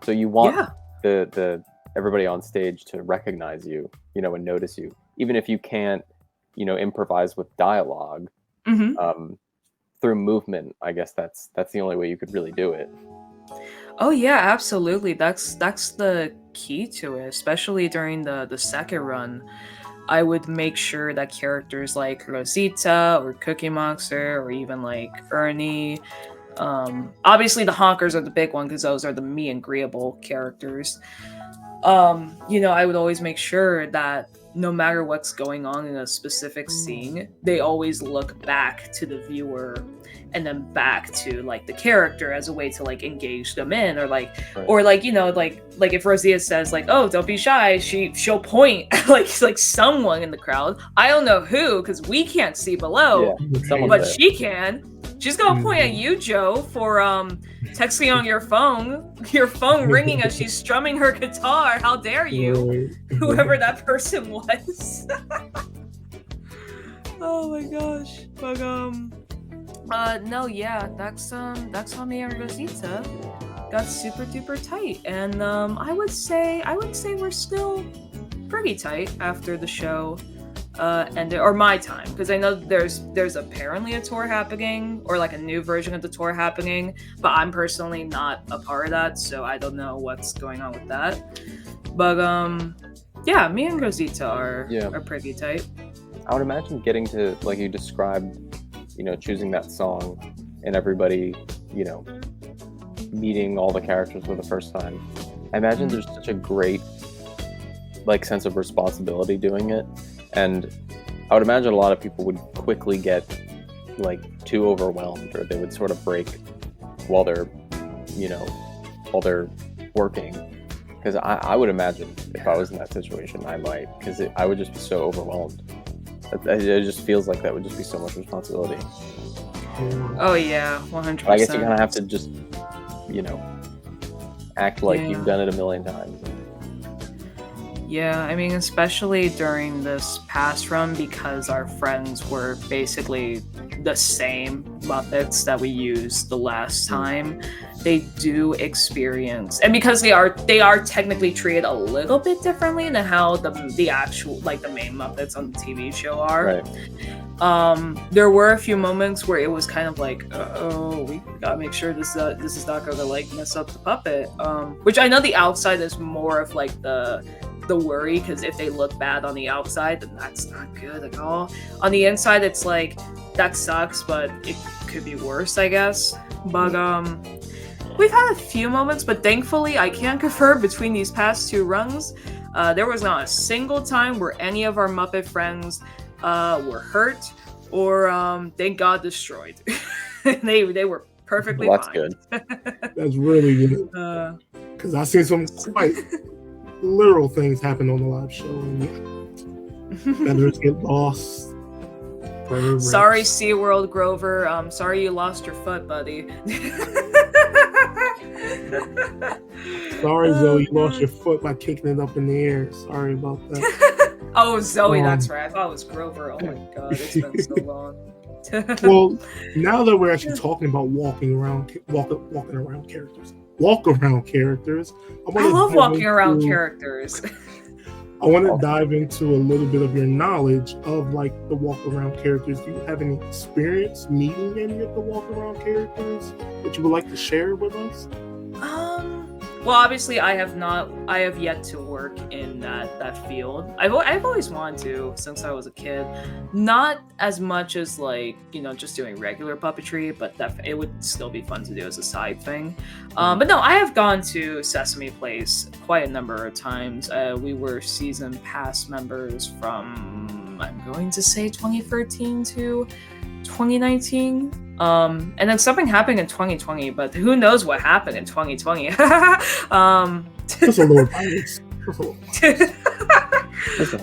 So you want the everybody on stage to recognize you, and notice you, even if you can't, improvise with dialogue. through movement, I guess that's the only way you could really do it. Oh yeah, absolutely. That's the key to it, especially during the second run. I would make sure that characters like Rosita or Cookie Monster or even like Ernie, obviously the honkers are the big one because those are the me agreeable characters. I would always make sure that no matter what's going on in a specific scene, they always look back to the viewer and then back to like the character as a way to like engage them in, or like, Right. or like, like if Rosita says like, "Oh, don't be shy," she'll point at like someone in the crowd. I don't know who because we can't see below, Yeah, someone but there. she can. She's gonna point at you, Joe, for texting on your phone ringing as she's strumming her guitar. How dare you, whoever that person was. Oh my gosh. But no, yeah, that's how me and Rosita got super duper tight, and I would say we're still pretty tight after the show ended, or my time, because I know there's apparently a tour happening, or like a new version of the tour happening, but I'm personally not a part of that, so I don't know what's going on with that. But yeah, me and Rosita are pretty tight. I would imagine getting to, like you described, choosing that song and everybody, meeting all the characters for the first time. I imagine there's such a great like sense of responsibility doing it, and I would imagine a lot of people would quickly get like too overwhelmed, or they would sort of break while they're working, because I would imagine if I was in that situation I might, because I would just be so overwhelmed. It just feels like that would just be so much responsibility. Oh yeah, 100%. I guess you kind of have to just act like you've done it a million times. Yeah, I mean, especially during this past run, because our friends were basically the same Muppets that we used the last time, they do experience, and because they are technically treated a little bit differently than how the actual, like, the main Muppets on the TV show are. Right. There were a few moments where it was kind of like, oh, we gotta make sure this is not gonna like mess up the puppet. Which I know the outside is more of like the worry, because if they look bad on the outside, then that's not good at all. On the inside, it's like, that sucks, but it could be worse, I guess. But we've had a few moments, but thankfully I can confirm between these past two runs, there was not a single time where any of our Muppet friends were hurt or they got destroyed. they were perfectly Well, that's fine. good. That's really good. Because I've seen some quite literal things happen on the live show, and feathers get lost. Sorry, SeaWorld Grover. Sorry you lost your foot, buddy. Sorry, Zoe, you lost your foot by kicking it up in the air. Sorry about that. Oh, Zoe, that's right. I thought it was Grover. Oh my god, it's been so long. Well, now that we're actually talking about walk around characters. I love walking around characters. I want to dive into a little bit of your knowledge of like the walk around characters. Do you have any experience meeting any of the walk around characters that you would like to share with us? Well, obviously, I have yet to work in that field. I've always wanted to since I was a kid. Not as much as like, just doing regular puppetry, but it would still be fun to do as a side thing. But no, I have gone to Sesame Place quite a number of times. We were season pass members from, I'm going to say 2013 to 2019. And then something happened in 2020, but who knows what happened in 2020. Just a little virus.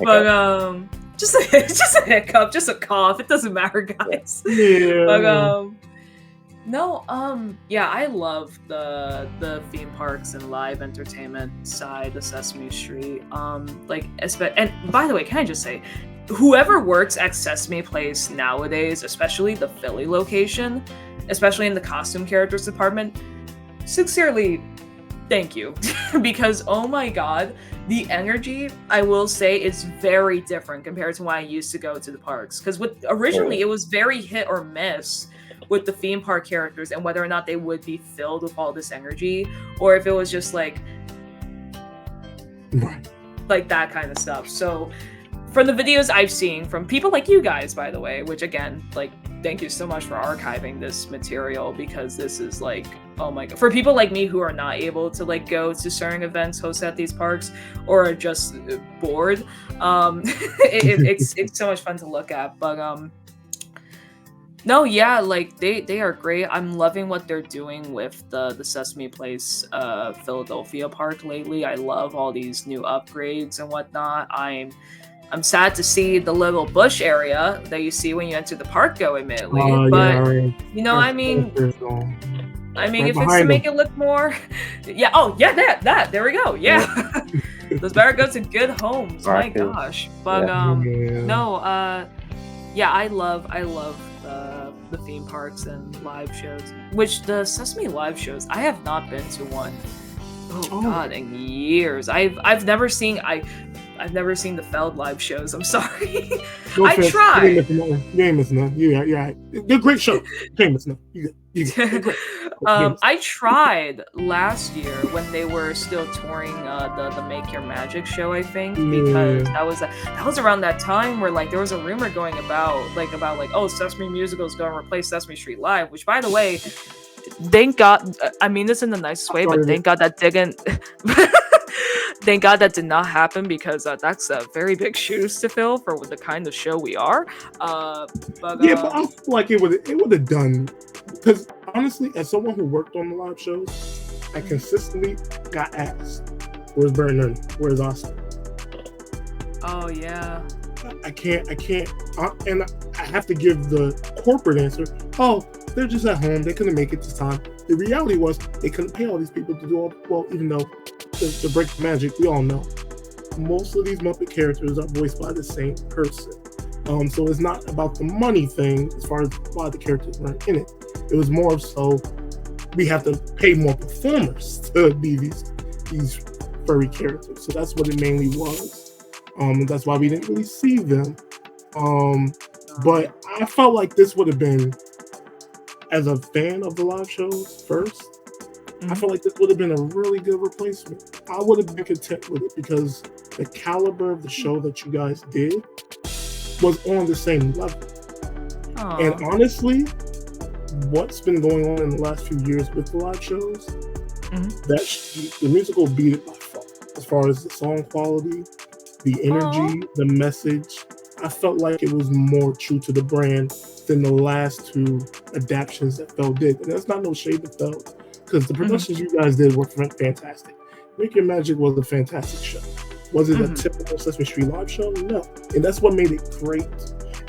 But just a hiccup, just a cough. It doesn't matter, guys. Yeah. But no, yeah, I love the theme parks and live entertainment side of Sesame Street. And by the way, can I just say, whoever works at Sesame Place nowadays, especially the Philly location, especially in the costume characters department, sincerely, thank you. Because, oh my god, the energy, I will say, is very different compared to when I used to go to the parks. Because originally it was very hit or miss with the theme park characters and whether or not they would be filled with all this energy, or if it was just like that kind of stuff. So from the videos I've seen from people like you guys, by the way, which again, like, thank you so much for archiving this material, because this is like, oh my god, for people like me who are not able to like go to certain events hosted at these parks or are just bored, it's so much fun to look at. But no, yeah, like they are great. I'm loving what they're doing with the Sesame Place Philadelphia park lately. I love all these new upgrades and whatnot. I'm sad to see the little bush area that you see when you enter the park go, admittedly. But you know, I mean, if it's to make it look more, yeah. Oh, yeah, that. There we go. Yeah, those better go to good homes. My gosh. But no. Yeah, I love the theme parks and live shows. Which the Sesame live shows, I have not been to one. Oh god, in years. I've never seen the Feld live shows. I'm sorry. I tried. You ain't missing none. You're right. They're great show. You ain't missing none. I tried last year when they were still touring the Make Your Magic show, I think, because that was around that time where like there was a rumor going about oh, Sesame Musical is going to replace Sesame Street Live, which, by the way, thank God. I mean this in the nicest way, but thank God that didn't. Thank God that did not happen, because that's very big shoes to fill for the kind of show we are. But I feel like it would have done, because honestly, as someone who worked on the live shows, I consistently got asked, "Where's Bernard? Where's Austin?" Oh yeah. I can't, and I have to give the corporate answer. Oh, they're just at home. They couldn't make it this time. The reality was they couldn't pay all these people to do all. Well, even though to break the magic, we all know most of these Muppet characters are voiced by the same person. So it's not about the money thing as far as why the characters weren't in it. It was more so we have to pay more performers to be these furry characters. So that's what it mainly was. That's why we didn't really see them. But I felt like this would have been, as a fan of the live shows first, I feel like this would have been a really good replacement. I would have been content with it, because the caliber of the show that you guys did was on the same level. Aww. And honestly, what's been going on in the last few years with the live shows, the musical beat it by far. As far as the song quality, the energy, the message, I felt like it was more true to the brand than the last two adaptions that Feld did. And that's not no shade to Feld, because the productions you guys did were fantastic. Make Your Magic was a fantastic show. Was it a typical Sesame Street live show? No. And that's what made it great.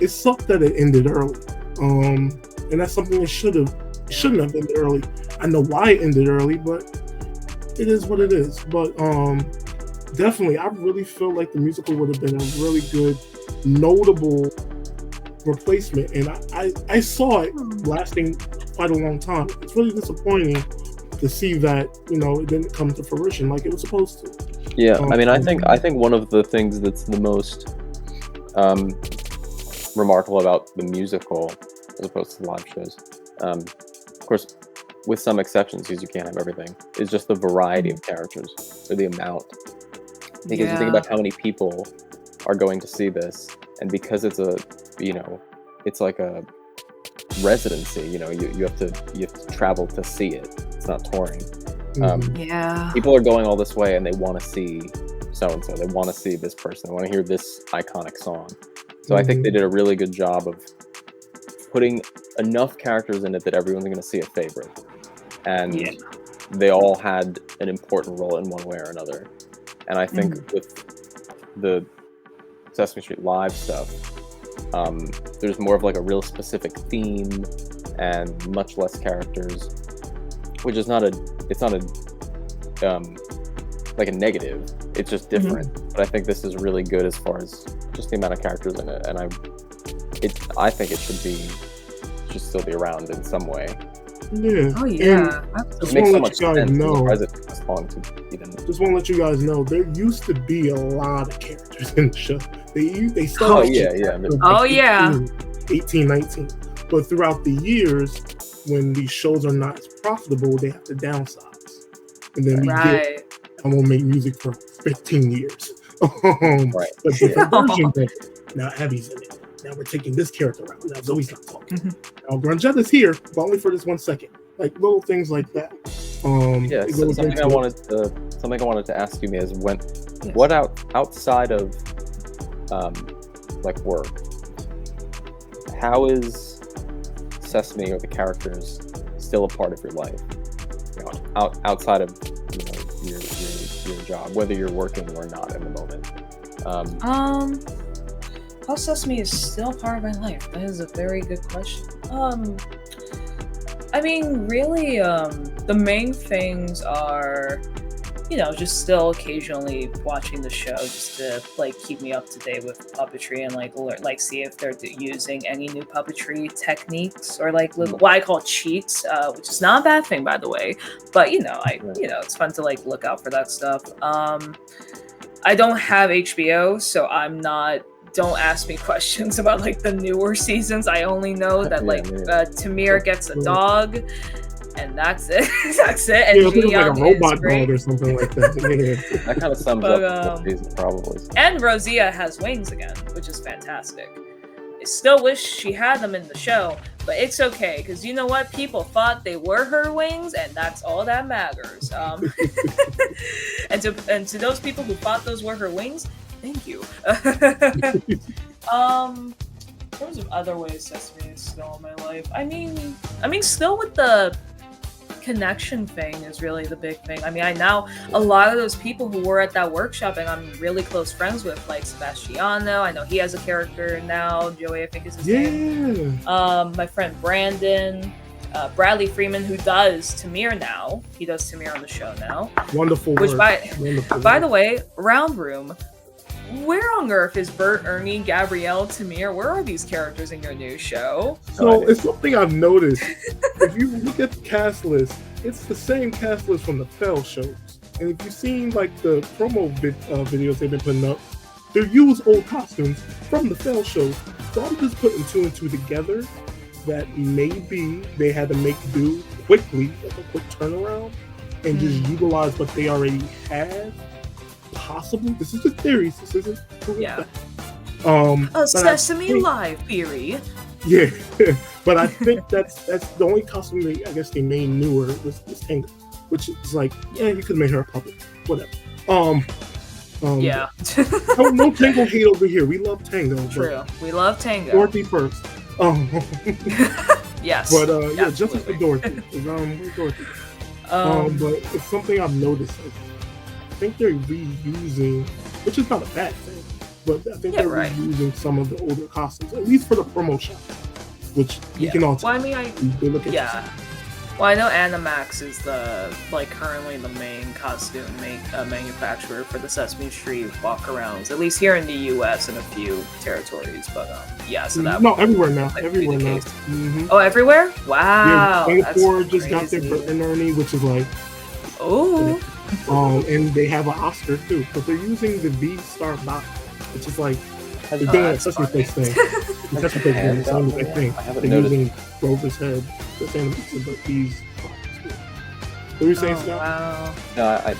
It sucked that it ended early. And that's something that shouldn't have ended early. I know why it ended early, but it is what it is. But definitely, I really feel like the musical would have been a really good, notable replacement. And I saw it lasting quite a long time. It's really disappointing to see that, it didn't come to fruition like it was supposed to. Yeah, I mean, I think one of the things that's the most remarkable about the musical, as opposed to live shows, of course, with some exceptions, because you can't have everything, is just the variety of characters, or the amount. Because you think about how many people are going to see this, and because it's it's like a residency, you have to travel to see it. It's not touring. People are going all this way, and they want to see so and so. They want to see this person. They want to hear this iconic song. So I think they did a really good job of putting enough characters in it that everyone's going to see a favorite, and they all had an important role in one way or another. And I think with the Sesame Street Live stuff, there's more of like a real specific theme and much less characters, which is not a like a negative. It's just different. But I think this is really good as far as just the amount of characters in it, and I think it should still be around in some way. Yeah. Oh yeah. It makes so much sense. Just want to let you guys know there used to be a lot of characters in the show. They started 18, 19. But throughout the years, when these shows are not as profitable, they have to downsize. And then we get, I'm gonna make music for 15 years. But different versions of it. Now Abby's in it. Now we're taking this character out. Now Zoe's not talking. Now Grangetta's here, but only for this 1 second. Like little things like that. So something I wanted to ask you is what outside of like work, how is Sesame or the characters still a part of your life? You know, outside of your job, whether you're working or not in the moment. How Sesame is still part of my life? That is a very good question. I mean, really, the main things are, just still occasionally watching the show just to like keep me up to date with puppetry and like see if they're using any new puppetry techniques or like what I call cheats, which is not a bad thing, by the way. But it's fun to like look out for that stuff. I don't have HBO, so I'm not. Don't ask me questions about like the newer seasons. I only know that Tamir gets a dog, and that's it. That's it. And like a robot dog or something like that. Yeah. That kind of sums up the season, probably. And Rosita has wings again, which is fantastic. I still wish she had them in the show, but it's okay because you know what? People thought they were her wings, and that's all that matters. And to those people who thought those were her wings, thank you. In terms of other ways Sesame is still in my life, I mean, still with the connection thing is really the big thing. I mean, I now a lot of those people who were at that workshop and I'm really close friends with, like Sebastiano. I know he has a character now. Joey, I think is his name. My friend Brandon. Bradley Freeman, who does Tamir now. He does Tamir on the show now. Wonderful. Which, by the way, Round Room. Where on earth is Bert, Ernie, Gabrielle, Tamir? Where are these characters in your new show? So it's something I've noticed. If you look at the cast list, it's the same cast list from the Fell shows. And if you've seen like the promo videos they've been putting up, they use old costumes from the Fell shows. So I'm just putting two and two together that maybe they had to make do quickly, like a quick turnaround, and just utilize what they already had. Possibly, this is just theories. This isn't a Sesame Live theory. Yeah, but I think that's the only costume I guess they made newer was Tango, which is like, you could make her a puppet, whatever. No Tango hate over here. We love Tango. True, we love Tango. Dorothy first. Yes, but justice for Dorothy. Dorothy. But it's something I've noticed. I think they're reusing, which is not a bad thing, but I think they're reusing some of the older costumes, at least for the promo shots, which we can all tell. Well, I mean, Well, I know Animax is currently the main costume manufacturer for the Sesame Street walkarounds, at least here in the U.S. and a few territories. But so that everywhere now. Everywhere now. Mm-hmm. Oh, everywhere! Wow. Yeah, Singapore just got their Bert and Ernie, which is like, and they have an Oscar too, but they're using the V-Star box, which is like they're doing a Sesame Place thing. The Sesame Place thing, the same exact thing. They're using Grover's head, the same, but these. What were you saying, Scott? Wow. No,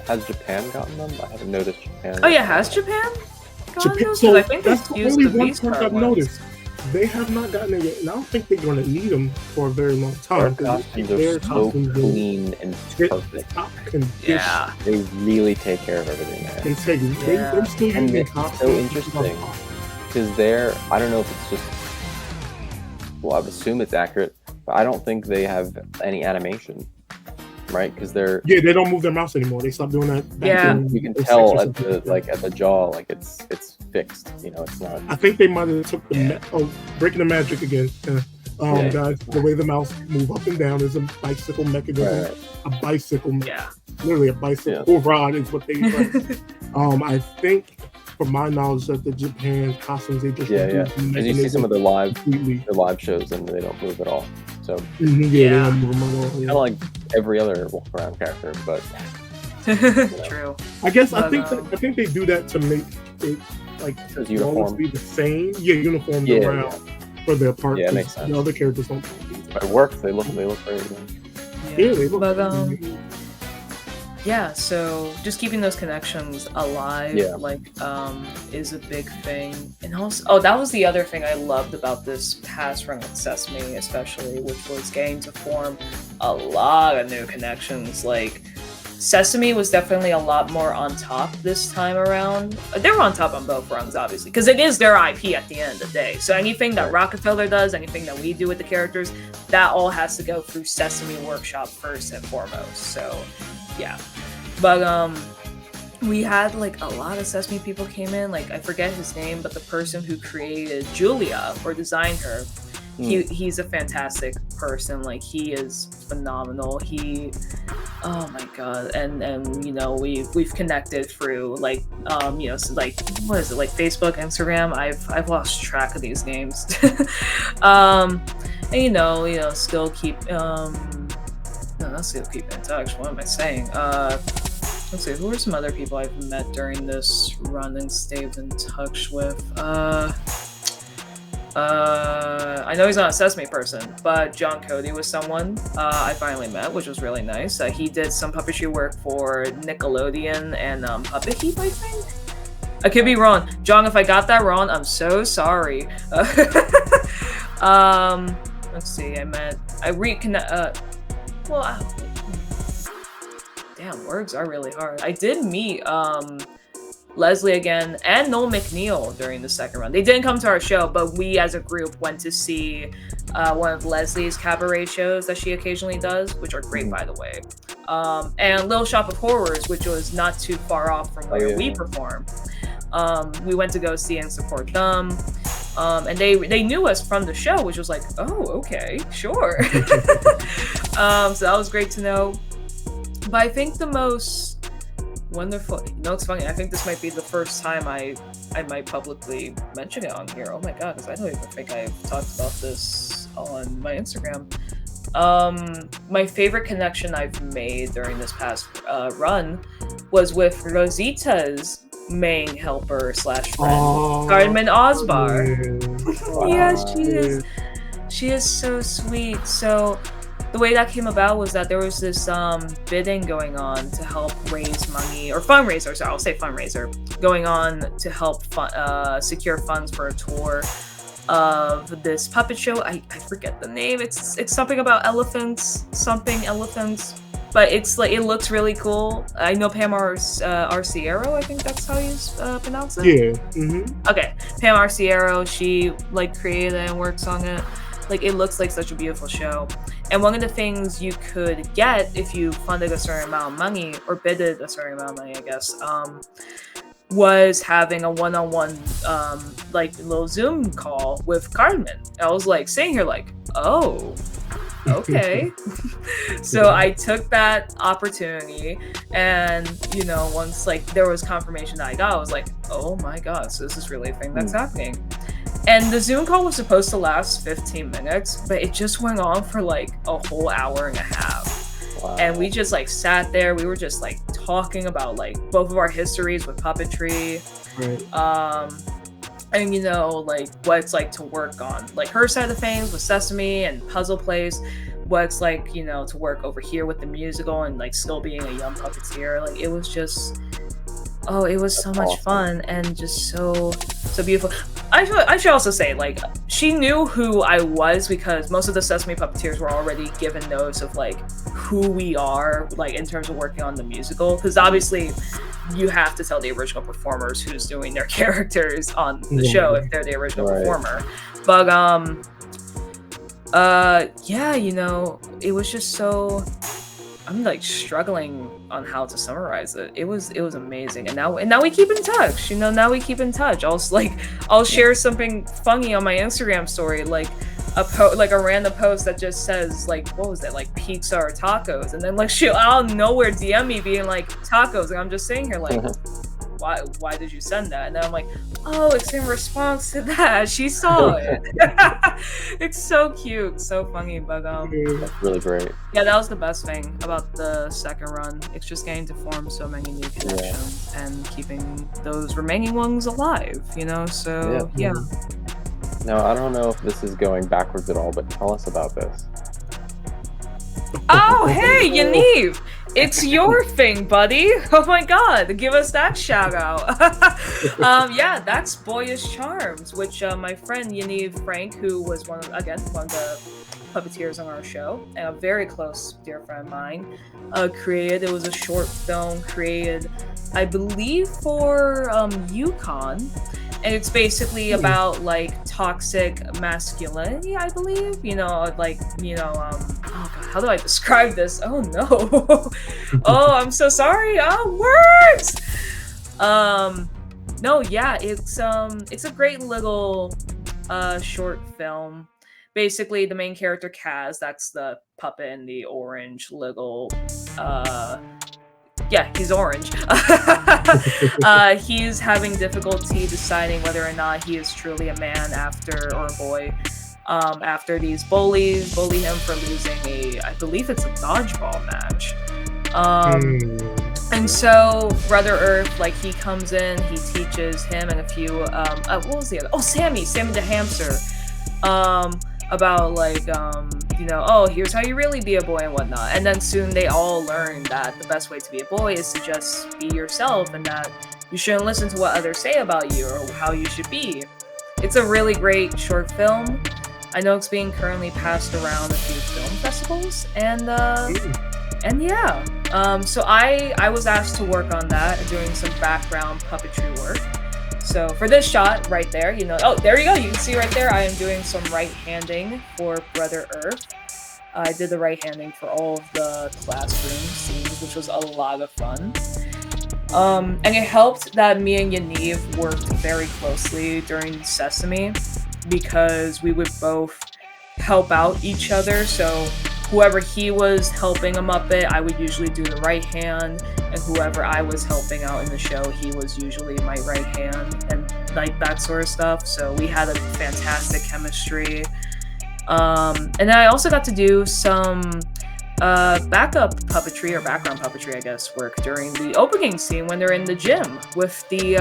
has Japan gotten them? I haven't noticed Japan. Oh yeah, has Japan gotten them? So I think that's they the used only the one V-Star part I've ones. noticed. They have not gotten it yet, and I don't think they're going to need them for a very long time. Their costumes are so clean and perfect. Yeah, they really take care of everything there. They're still using costumes. So interesting because I don't know if it's just. Well, I would assume it's accurate, but I don't think they have any animation, right? Because they're they don't move their mouse anymore. They stopped doing that. You can tell at the jaw, like it's fixed. It's not. I think they might have took the breaking the magic again. Guys, the way the mouse move up and down is a bicycle mechanism. Right. A bicycle, literally a bicycle rod is what they use. I think, from my knowledge, that the Japan costumes they just and you see some of the live shows and they don't move at all. So they don't move at all. Kind of like every other walk around character, but true. I guess I think they do that to make it like uniform, be the same. Uniform around. for their part. Yeah, it 'cause makes sense. The other characters don't talk either. It works. They look very good. Yeah, they look. But yeah, so just keeping those connections alive, Yeah. is a big thing. And also, that was the other thing I loved about this past run with Sesame, especially, which was getting to form a lot of new connections. Like, Sesame was definitely a lot more on top this time around. They were on top on both runs, obviously, because it is their IP at the end of the day. So anything that Rockefeller does, anything that we do with the characters, that all has to go through Sesame Workshop first and foremost. So, yeah. But we had like a lot of Sesame people came in. Like, I forget his name, but the person who created Julia or designed her, he's a fantastic person. Like, he is phenomenal. Oh my god. And you know, we've connected through like you know, so like, what is it, like Facebook, Instagram? I've lost track of these names. And you know, still keep no, not still keep in touch. What am I saying? Let's see, who are some other people I've met during this run and stayed in touch with? I know he's not a Sesame person, but John Cody was someone I finally met, which was really nice. He did some puppetry work for Nickelodeon and Puppet Heap, I think. I could be wrong. John, if I got that wrong, I'm so sorry. Let's see, damn, words are really hard. I did meet Leslie again and Noel McNeil during the second run. They didn't come to our show, but we as a group went to see one of Leslie's cabaret shows that she occasionally does, which are great, by the way. And Little Shop of Horrors, which was not too far off from where we perform. We went to go see and support them. And they knew us from the show, which was like, oh, okay, sure. So that was great to know. But I think the most wonderful, it's funny, I think this might be the first time I might publicly mention it on here. Oh my god, because I don't even think I've talked about this on my Instagram. My favorite connection I've made during this past run was with Rosita's main helper / friend, Carmen Osbar. Yeah, she is so sweet. So the way that came about was that there was this bidding going on to help raise money, or fundraiser, so I'll say fundraiser, going on to help secure funds for a tour of this puppet show. I forget the name. It's something about elephants, but it's like, it looks really cool. I know Pam Arciero, I think that's how you pronounce it. Yeah. Mm-hmm. Okay, Pam Arciero, she like created it and works on it. Like, it looks like such a beautiful show. And one of the things you could get if you funded a certain amount of money, or bidded a certain amount of money, I guess, was having a one-on-one, like, little Zoom call with Carmen. I was like sitting here like, oh, okay. So I took that opportunity, and once like there was confirmation that I got, I was like, oh my god, so this is really a thing that's happening. And the Zoom call was supposed to last 15 minutes, but it just went on for like a whole hour and a half. Wow. And we just like sat there. We were just like talking about like both of our histories with puppetry. Right. And like what it's like to work on like her side of things with Sesame and Puzzle Place, what it's like, to work over here with the musical and like still being a young puppeteer. Like, it was just, it was so much fun and just so beautiful. I should also say, like, she knew who I was because most of the Sesame puppeteers were already given notes of like who we are, like in terms of working on the musical, because obviously you have to tell the original performers who's doing their characters on the show if they're the original performer. But yeah, it was just so, I'm like struggling on how to summarize it. It was amazing, and now we keep in touch. Now we keep in touch. I'll share something funny on my Instagram story, like a random post that just says like, what was it, like pizza or tacos, and then like she'll out of nowhere DM me being like tacos, and I'm just sitting here like, why did you send that? And then I'm like, oh, it's in response to that. She saw it. It's so cute, so funny. But that's really great. Yeah, that was the best thing about the second run. It's just getting to form so many new connections and keeping those remaining ones alive, So yeah. Now, I don't know if this is going backwards at all, but tell us about this. Oh, hey, Yaniv! It's your thing, buddy! Oh my god, give us that shout out. Yeah, that's Boyish Charms, which my friend Yaniv Frank, who was one of the puppeteers on our show, and a very close dear friend of mine, created. It was a short film created, I believe, for Yukon. And it's basically about like toxic masculinity, I believe. Oh god, how do I describe this? Oh no. Oh, I'm so sorry. Oh, words. No, yeah, it's a great little short film. Basically, the main character Kaz, that's the puppet in the orange little yeah, he's orange. He's having difficulty deciding whether or not he is truly a man or a boy, after these bullies bully him for losing I believe it's a dodgeball match. And so Brother Earth, like, he comes in, he teaches him and a few, what was the other? Oh, Sammy the hamster. About like, oh, here's how you really be a boy and whatnot. And then soon they all learn that the best way to be a boy is to just be yourself, and that you shouldn't listen to what others say about you or how you should be. It's a really great short film. I know it's being currently passed around a few film festivals, and yeah. So I was asked to work on that, doing some background puppetry work. So for this shot right there, oh, there you go. You can see right there, I am doing some right-handing for Brother Earth. I did the right-handing for all of the classroom scenes, which was a lot of fun. And it helped that me and Yaniv worked very closely during Sesame, because we would both help out each other. So whoever he was helping a Muppet, I would usually do the right hand, and whoever I was helping out in the show, he was usually my right hand, and like that sort of stuff. So we had a fantastic chemistry. And then I also got to do some backup puppetry, or background puppetry, I guess, work during the opening scene when they're in the gym with the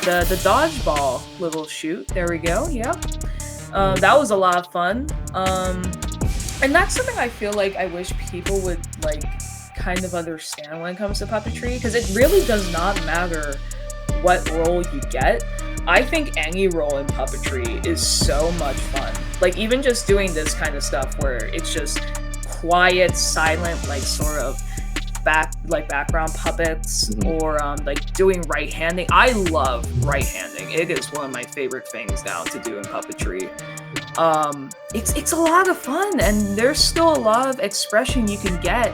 dodgeball little shoot. There we go. Yeah. That was a lot of fun. And that's something I feel like I wish people would like kind of understand when it comes to puppetry, because it really does not matter what role you get. I think any role in puppetry is so much fun. Like, even just doing this kind of stuff where it's just quiet, silent, like sort of background puppets, or like doing right-handing. I love right-handing. It is one of my favorite things now to do in puppetry. It's a lot of fun, and there's still a lot of expression you can get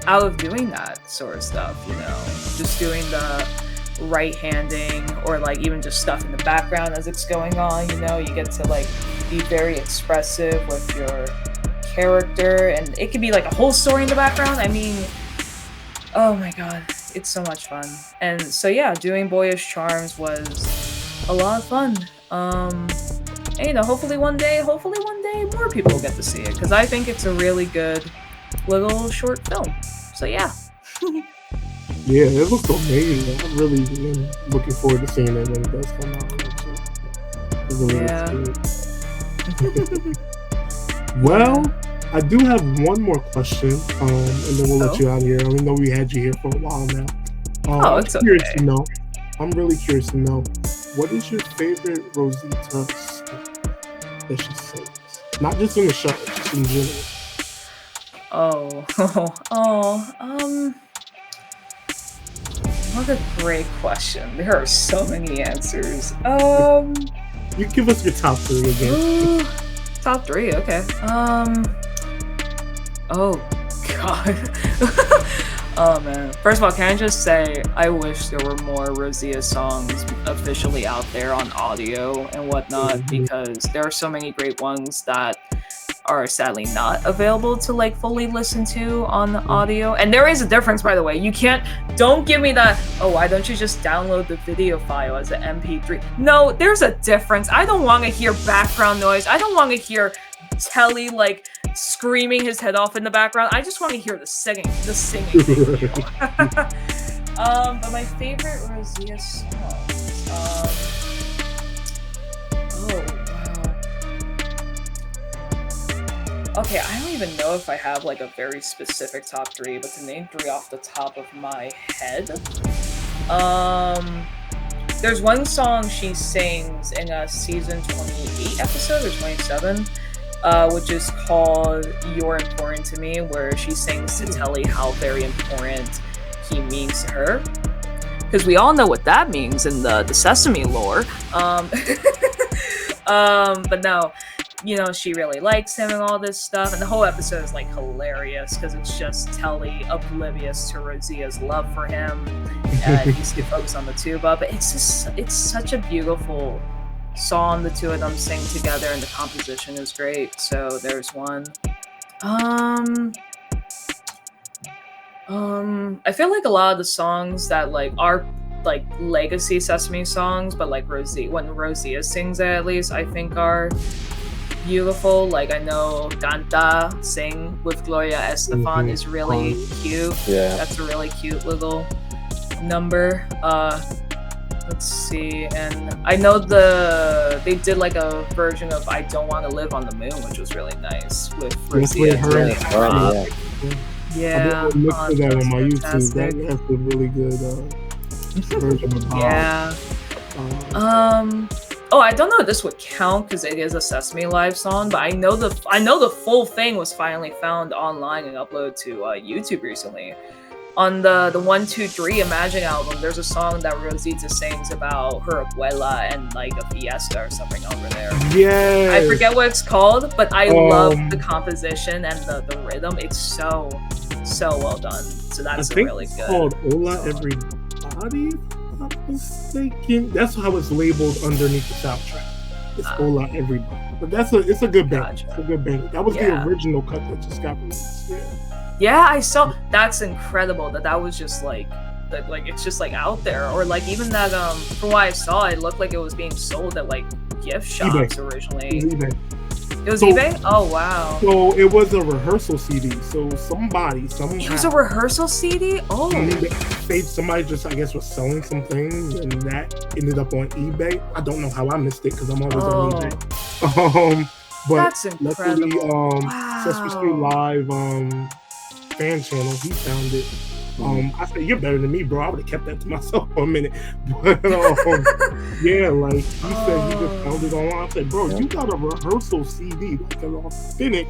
out of doing that sort of stuff, just doing the right-handing, or like even just stuff in the background as it's going on. You get to like be very expressive with your character, and it could be like a whole story in the background. I mean, oh my god, it's so much fun. And so yeah, doing Boyish Charms was a lot of fun. And hopefully one day more people will get to see it, because I think it's a really good little short film. So yeah. Yeah, it looks amazing. I'm really looking forward to seeing it when it does come out. It really looks good. Well, I do have one more question, and then we'll let you out of here. I know we had you here for a while now. It's curious okay. to know. I'm really curious to know, what is your favorite Rosita song that she sings? Not just in the show, just in general. What a great question. There are so many answers. You give us your top 3 again. Top 3, okay. Oh god. Oh man. First of all, can I just say, I wish there were more Rosita songs officially out there on audio and whatnot, because there are so many great ones that are sadly not available to like fully listen to on the audio. And there is a difference, by the way. Don't give me that, oh, why don't you just download the video file as an MP3? No, there's a difference. I don't want to hear background noise. I don't want to hear Telly like screaming his head off in the background. I just want to hear the singing. But my favorite Rosita songs, oh wow, Okay, I don't even know if I have like a very specific top 3, but to name 3 off the top of my head, there's one song she sings in a season 28 episode or 27, which is called "You're Important to Me," where she sings to Telly how very important he means to her. Because we all know what that means in the Sesame lore. But no, she really likes him and all this stuff. And the whole episode is like hilarious because it's just Telly oblivious to Rosita's love for him. And he's focused on the tuba. But it's such a beautiful song the two of them sing together, and the composition is great. So there's one. I feel like a lot of the songs that like are like legacy Sesame songs, but like when Rosita sings it, at least I think are beautiful. Like I know Canta Sing with Gloria Estefan is really cute. Yeah, that's a really cute little number. Let's see, and I know they did like a version of "I Don't Want to Live on the Moon," which was really nice with Rosita. Yeah, I did look for that on my YouTube. That's a really good version of Bob. Yeah. Oh, I don't know if this would count because it is a Sesame Live song, but I know the full thing was finally found online and uploaded to YouTube recently. On the 1, 2, 3 Imagine album, there's a song that Rosita sings about her abuela and like a fiesta or something over there. Yeah. I forget what it's called, but I love the composition and the rhythm. It's so well done. So that's really good. It's called Hola Everybody, if I'm not mistaken. That's how it's labeled underneath the soundtrack. It's Hola Everybody. But it's a good band. Gotcha. It's a good band. That was the original cut that just got released. Yeah, I saw. That's incredible. That was just like it's just like out there, or like even that. From what I saw, it looked like it was being sold at like gift shops originally. It was eBay? Oh wow. So it was a rehearsal CD. So somehow. It was a rehearsal CD? Oh. Somebody just, I guess, was selling some things, and that ended up on eBay. I don't know how I missed it because I'm always on eBay. But that's incredible. Luckily, Sesame Street Live fan channel, he found it. I said, "You're better than me, bro. I would have kept that to myself for a minute." But yeah, like he said, he just found it online. I said, "Bro, you got a rehearsal CD, like an authentic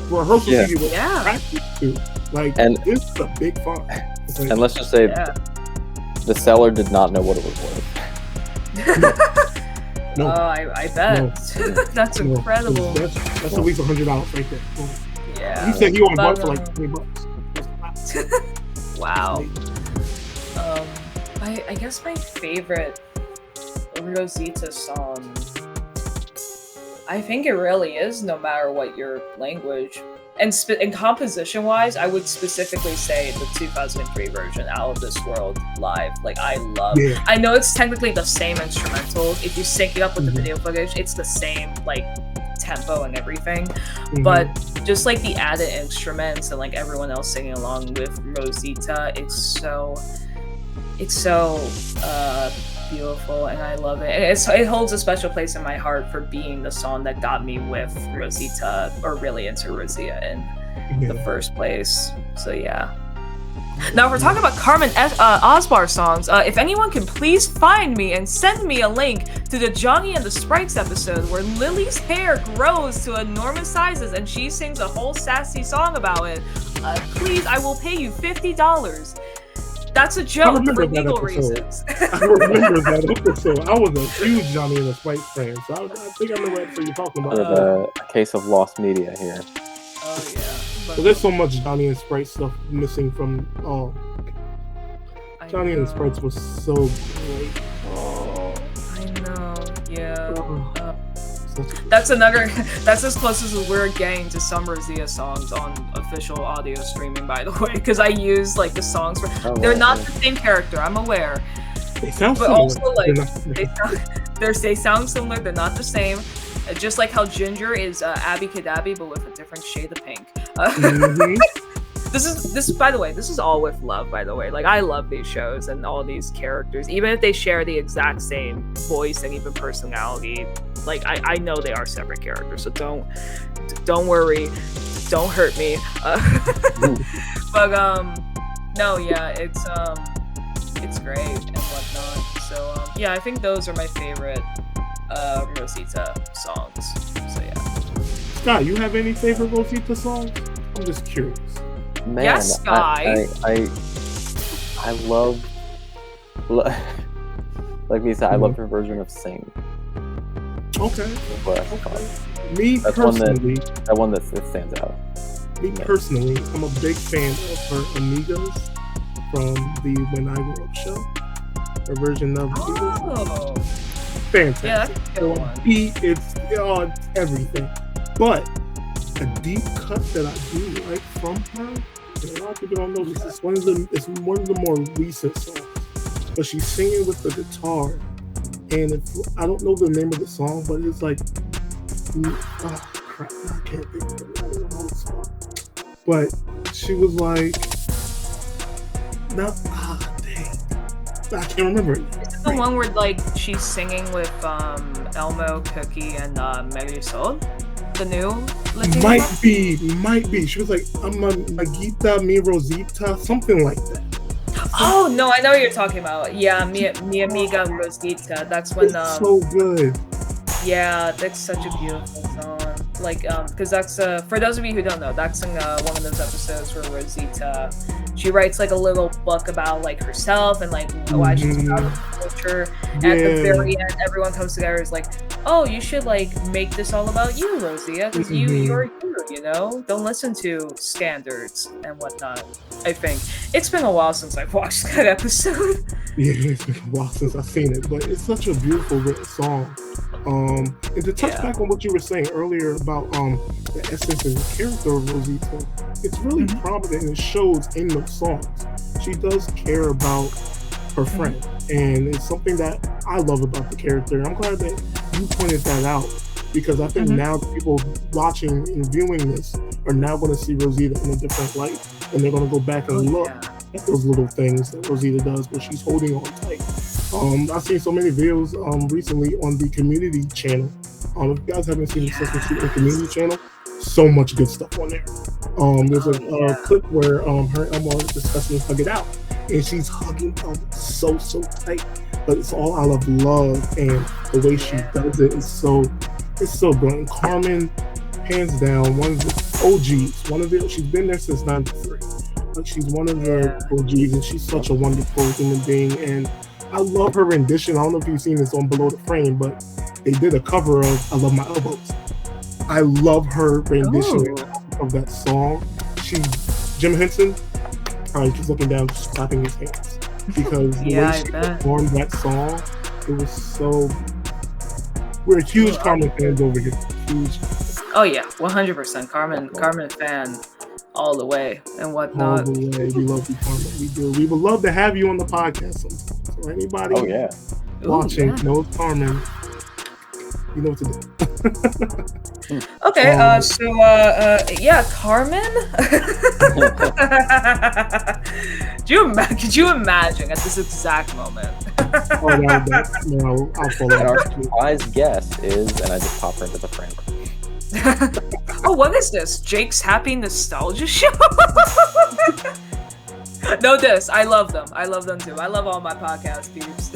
rehearsal CD with practice to. Like, this is a big find." Like, and let's just say, the seller did not know what it was worth. No. I bet. No. That's incredible. That's at least $100 right there. Yeah. He said he only bought for like $20. Wow. I guess my favorite Rosita song, I think it really is No Matter What Your Language. And composition-wise, I would specifically say the 2003 version, Out of This World Live. Like, I love. Yeah. I know it's technically the same instrumental. If you sync it up with the video footage, it's the same like tempo and everything. But just like the added instruments and like everyone else singing along with Rosita, it's so beautiful, and I love it. It holds a special place in my heart for being the song that got me with Rosita, or really into Rosita in the first place. So yeah. Now, if we're talking about Carmen Osbar songs, if anyone can please find me and send me a link to the Johnny and the Sprites episode where Lily's hair grows to enormous sizes and she sings a whole sassy song about it, please, I will pay you $50. That's a joke for legal reasons. I remember that episode. I was a huge Johnny and the Sprites fan, so I think I know what episode you're talking about. A case of lost media here. Oh yeah. So there's so much Johnny and Sprites stuff missing from Johnny and the Sprites was so great. I know. Yeah. That's as close as we're getting to some Rosita songs on official audio streaming, by the way, because I use like the songs for they're not the same character, I'm aware. They sound but similar. Also like they sound similar, they're not the same. Just like how Ginger is Abby Kadabi, but with a different shade of pink. This by the way, this is all with love, by the way. Like, I love these shows and all these characters, even if they share the exact same voice and even personality. Like, I know they are separate characters, so don't worry, don't hurt me. But no, yeah, it's great and whatnot. So yeah, I think those are my favorite Rosita songs. So yeah. Scott, you have any favorite Rosita songs? I'm just curious. Man, Yes, Sky. I love, like we said, I loved her version of Sing. Okay. But, Me that's personally, that one that stands out. me personally, I'm a big fan of her Amigas from the When I Grew Up show. Her version of Oh, fantastic. yeah, that's a good one. Beat, it's everything. But a deep cut that I do like from her, and a lot of people don't know this, it's one of the more recent songs. But she's singing with the guitar, and I don't know the name of the song, but it's like, oh crap, I can't think of it. I don't know the song. But she was like, dang, I can't remember it. Is it the one where like she's singing with Elmo, Cookie, and Marisol? The new Latina? Might be. She was like, I'm a Magita, mi Rosita, something like that. Oh no, I know what you're talking about. Yeah, mi amiga Rosita. That's when It's so good. yeah, that's such a beautiful song. Like because that's for those of you who don't know, that's in one of those episodes where Rosita, she writes like a little book about like herself and like why she's proud of her culture. And at the very end, everyone comes together and is like, oh, you should like make this all about you, Rosia, because you're you know, don't listen to standards and whatnot. I think it's been a while since I've watched that episode. Yeah, it's been a while since I've seen it, but it's such a beautiful written song. And to touch back on what you were saying earlier about the essence and the character of Rosita, it's really prominent and it shows in those songs. She does care about her friend, and it's something that I love about the character. I'm glad that you pointed that out, because I think now the people watching and viewing this are now going to see Rosita in a different light, and they're going to go back and look at those little things that Rosita does where she's holding on tight. I've seen so many videos recently on the community channel. If you guys haven't seen the Sesame Street community channel, so much good stuff on there. There's a clip where her and Elmo are discussing Hug It Out, and she's hugging Elmo so tight, but it's all out of love, and the way she does it is so good. And Carmen, hands down, one of the OGs. She's been there since '93. Like, she's one of the OGs, and she's such a wonderful human being. And I love her rendition. I don't know if you've seen this on Below the Frame, but they did a cover of I Love My Elbows. I love her rendition of that song. Jim Henson, probably just looking down, just clapping his hands, because the way she performed that song, it was so. We're huge Carmen fans over here. Huge. Oh yeah, 100% Carmen fan all the way and whatnot. All the way. We love you, Carmen. We do. We would love to have you on the podcast sometime. So anybody watching knows Carmen, you know what to do. Okay, Carmen. Could you imagine at this exact moment? No, I'll follow. And our surprise guest is, and I just pop her into the frame. Oh, what is this? Jake's Happy Nostalgia Show? No diss. I love them. I love them too. I love all my podcast peeps.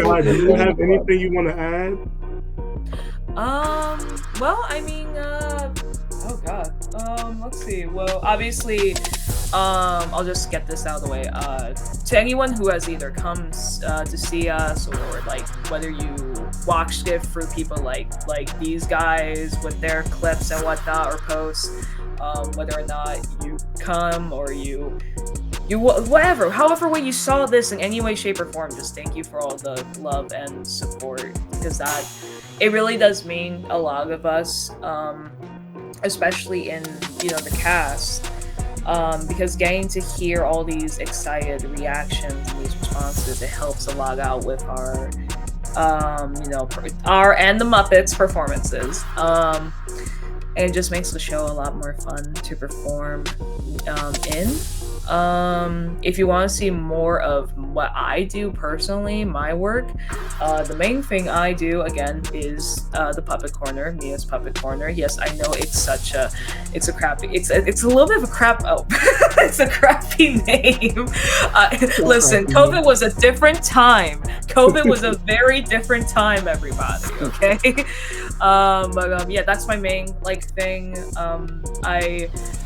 God, do you have anything you want to add? Well, I mean, oh god. Let's see. Well, obviously, I'll just get this out of the way. To anyone who has either come to see us, or like whether you watched it through people like these guys with their clips and whatnot, or posts, whether or not you come or you whatever, however way you saw this in any way, shape, or form, just thank you for all the love and support, because it really does mean a lot of us, especially in the cast, because getting to hear all these excited reactions and these responses, it helps a lot out with our and the Muppets performances. and it just makes the show a lot more fun to perform in. If you want to see more of what I do personally, my work, the main thing I do again is the Puppet Corner, Mia's Puppet Corner. Yes, I know it's a little bit of a crap. Oh, it's a crappy name. Listen, COVID was a different time. COVID was a very different time, everybody. Okay. But yeah, that's my main thing.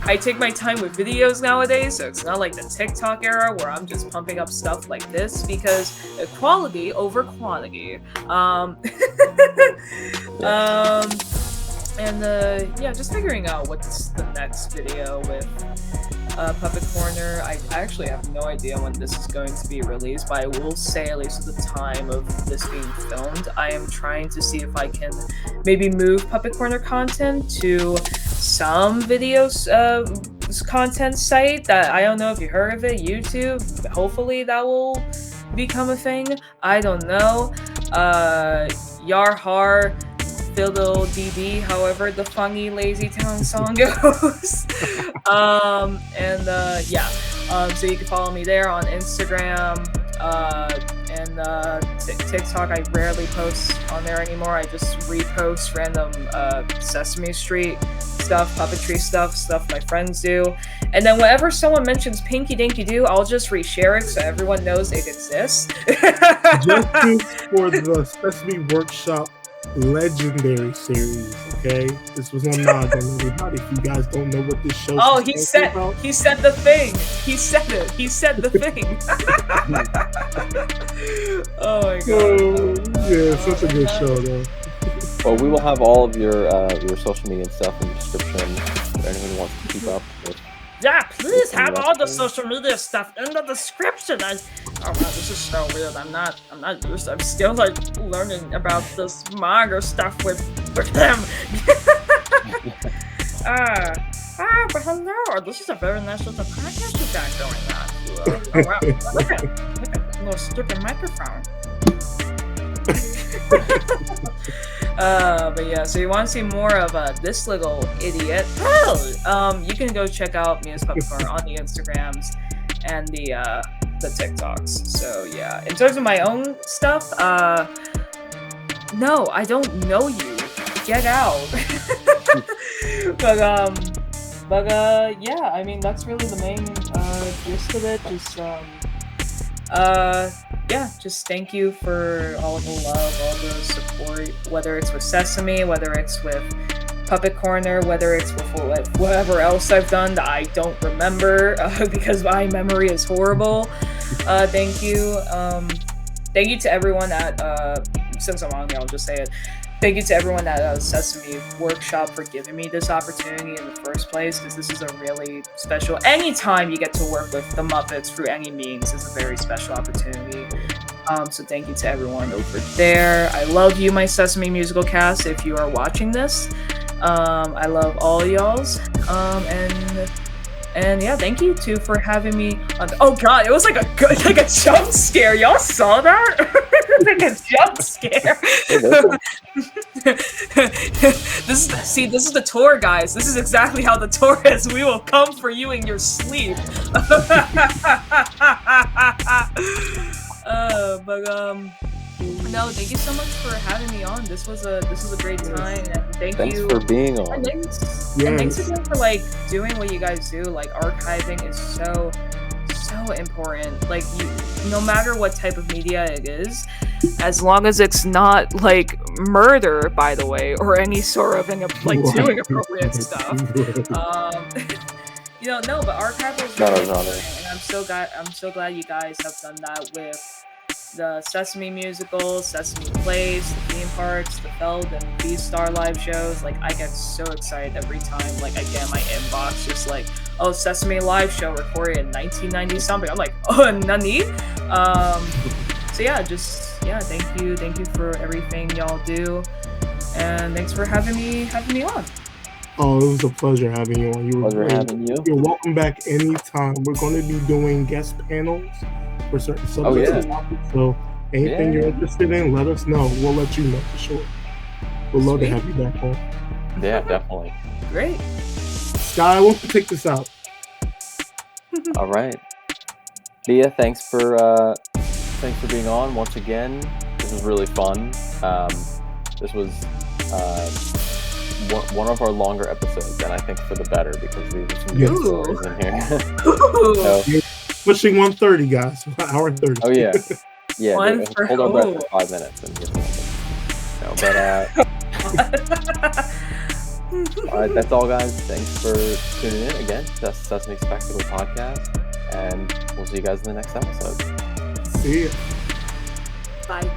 I take my time with videos nowadays, so it's not like the TikTok era where I'm just pumping up stuff like this, because quality over quantity. Yeah, just figuring out what's the next video with Puppet Corner. I actually have no idea when this is going to be released, but I will say, at least at the time of this being filmed, I am trying to see if I can maybe move Puppet Corner content to some videos content site that I don't know if you heard of it, YouTube. Hopefully that will become a thing. I don't know. Yar har Fiddle DD, however the funny Lazy Town song goes. So you can follow me there on Instagram and TikTok. I rarely post on there anymore. I just repost random Sesame Street stuff, puppetry stuff my friends do. And then whenever someone mentions Pinky Dinky Doo, I'll just reshare it so everyone knows it exists. Justice for the Sesame Workshop Legendary series, okay? This was on Nog, everybody. If you guys don't know what this show is he said the thing. He said it. He said the thing. Oh my god. Yeah, such a good show though. Well, we will have all of your social media and stuff in the description for anyone who wants to keep up with. Yeah, please have all the social media stuff in the description. Oh wow, this is so weird. I'm not used. I'm still learning about this manga stuff with them. But hello. This is a very nice little podcast you got going on. Oh wow, look at little stupid microphone. But yeah, so you want to see more of this little idiot? You can go check out Mia's Puppet Corner on the Instagrams and the TikToks. So yeah, in terms of my own stuff, no, I don't know you. Get out. but yeah, I mean that's really the main gist of it. Just thank you for all the love, all the support, whether it's with Sesame, whether it's with Puppet Corner, whether it's with whatever else I've done that I don't remember because my memory is horrible. Thank you. Thank you to everyone at, since I'm on here, I'll just say it. Thank you to everyone at Sesame Workshop for giving me this opportunity in the first place, because this is a really special... Anytime you get to work with the Muppets through any means is a very special opportunity. So thank you to everyone over there. I love you, my Sesame Musical cast, if you are watching this. I love all y'alls. And yeah, thank you too for having me on. Oh god, it was like a jump scare. Y'all saw that? Like a jump scare. This is the tour, guys. This is exactly how the tour is. We will come for you in your sleep. No, thank you so much for having me on. This was a great time, and thanks for being on. And thanks again for doing what you guys do. Archiving is so important. No matter what type of media it is, as long as it's not murder, by the way, or any sort of doing appropriate stuff. No, but archival is really important, and I'm so glad you guys have done that with the Sesame Musical, Sesame Place, the theme parks, the Feld and V-Star live shows. I get so excited every time I get my inbox just Sesame live show recorded in 1990 something. I'm like, oh, nani? So yeah, thank you for everything y'all do, and thanks for having me on. Oh, it was a pleasure having you on. Having you. You're welcome back anytime. We're going to be doing guest panels for certain subjects. So anything you're interested in, let us know. We'll let you know for sure. We'd love to have you back on. Yeah, definitely. Great. Sky, I want to take this out. All right. Leah, thanks for being on once again. This was really fun. This was one of our longer episodes, and I think for the better, because these are some good Yes. stories in here. Ooh. So, Pushing 130, guys. Hour 30. oh yeah, yeah. One Hold for our breath hope. for 5 minutes and get no, but all right, that's all, guys. Thanks for tuning in again to Sesame Spectacle Podcast, and we'll see you guys in the next episode. See ya. Bye.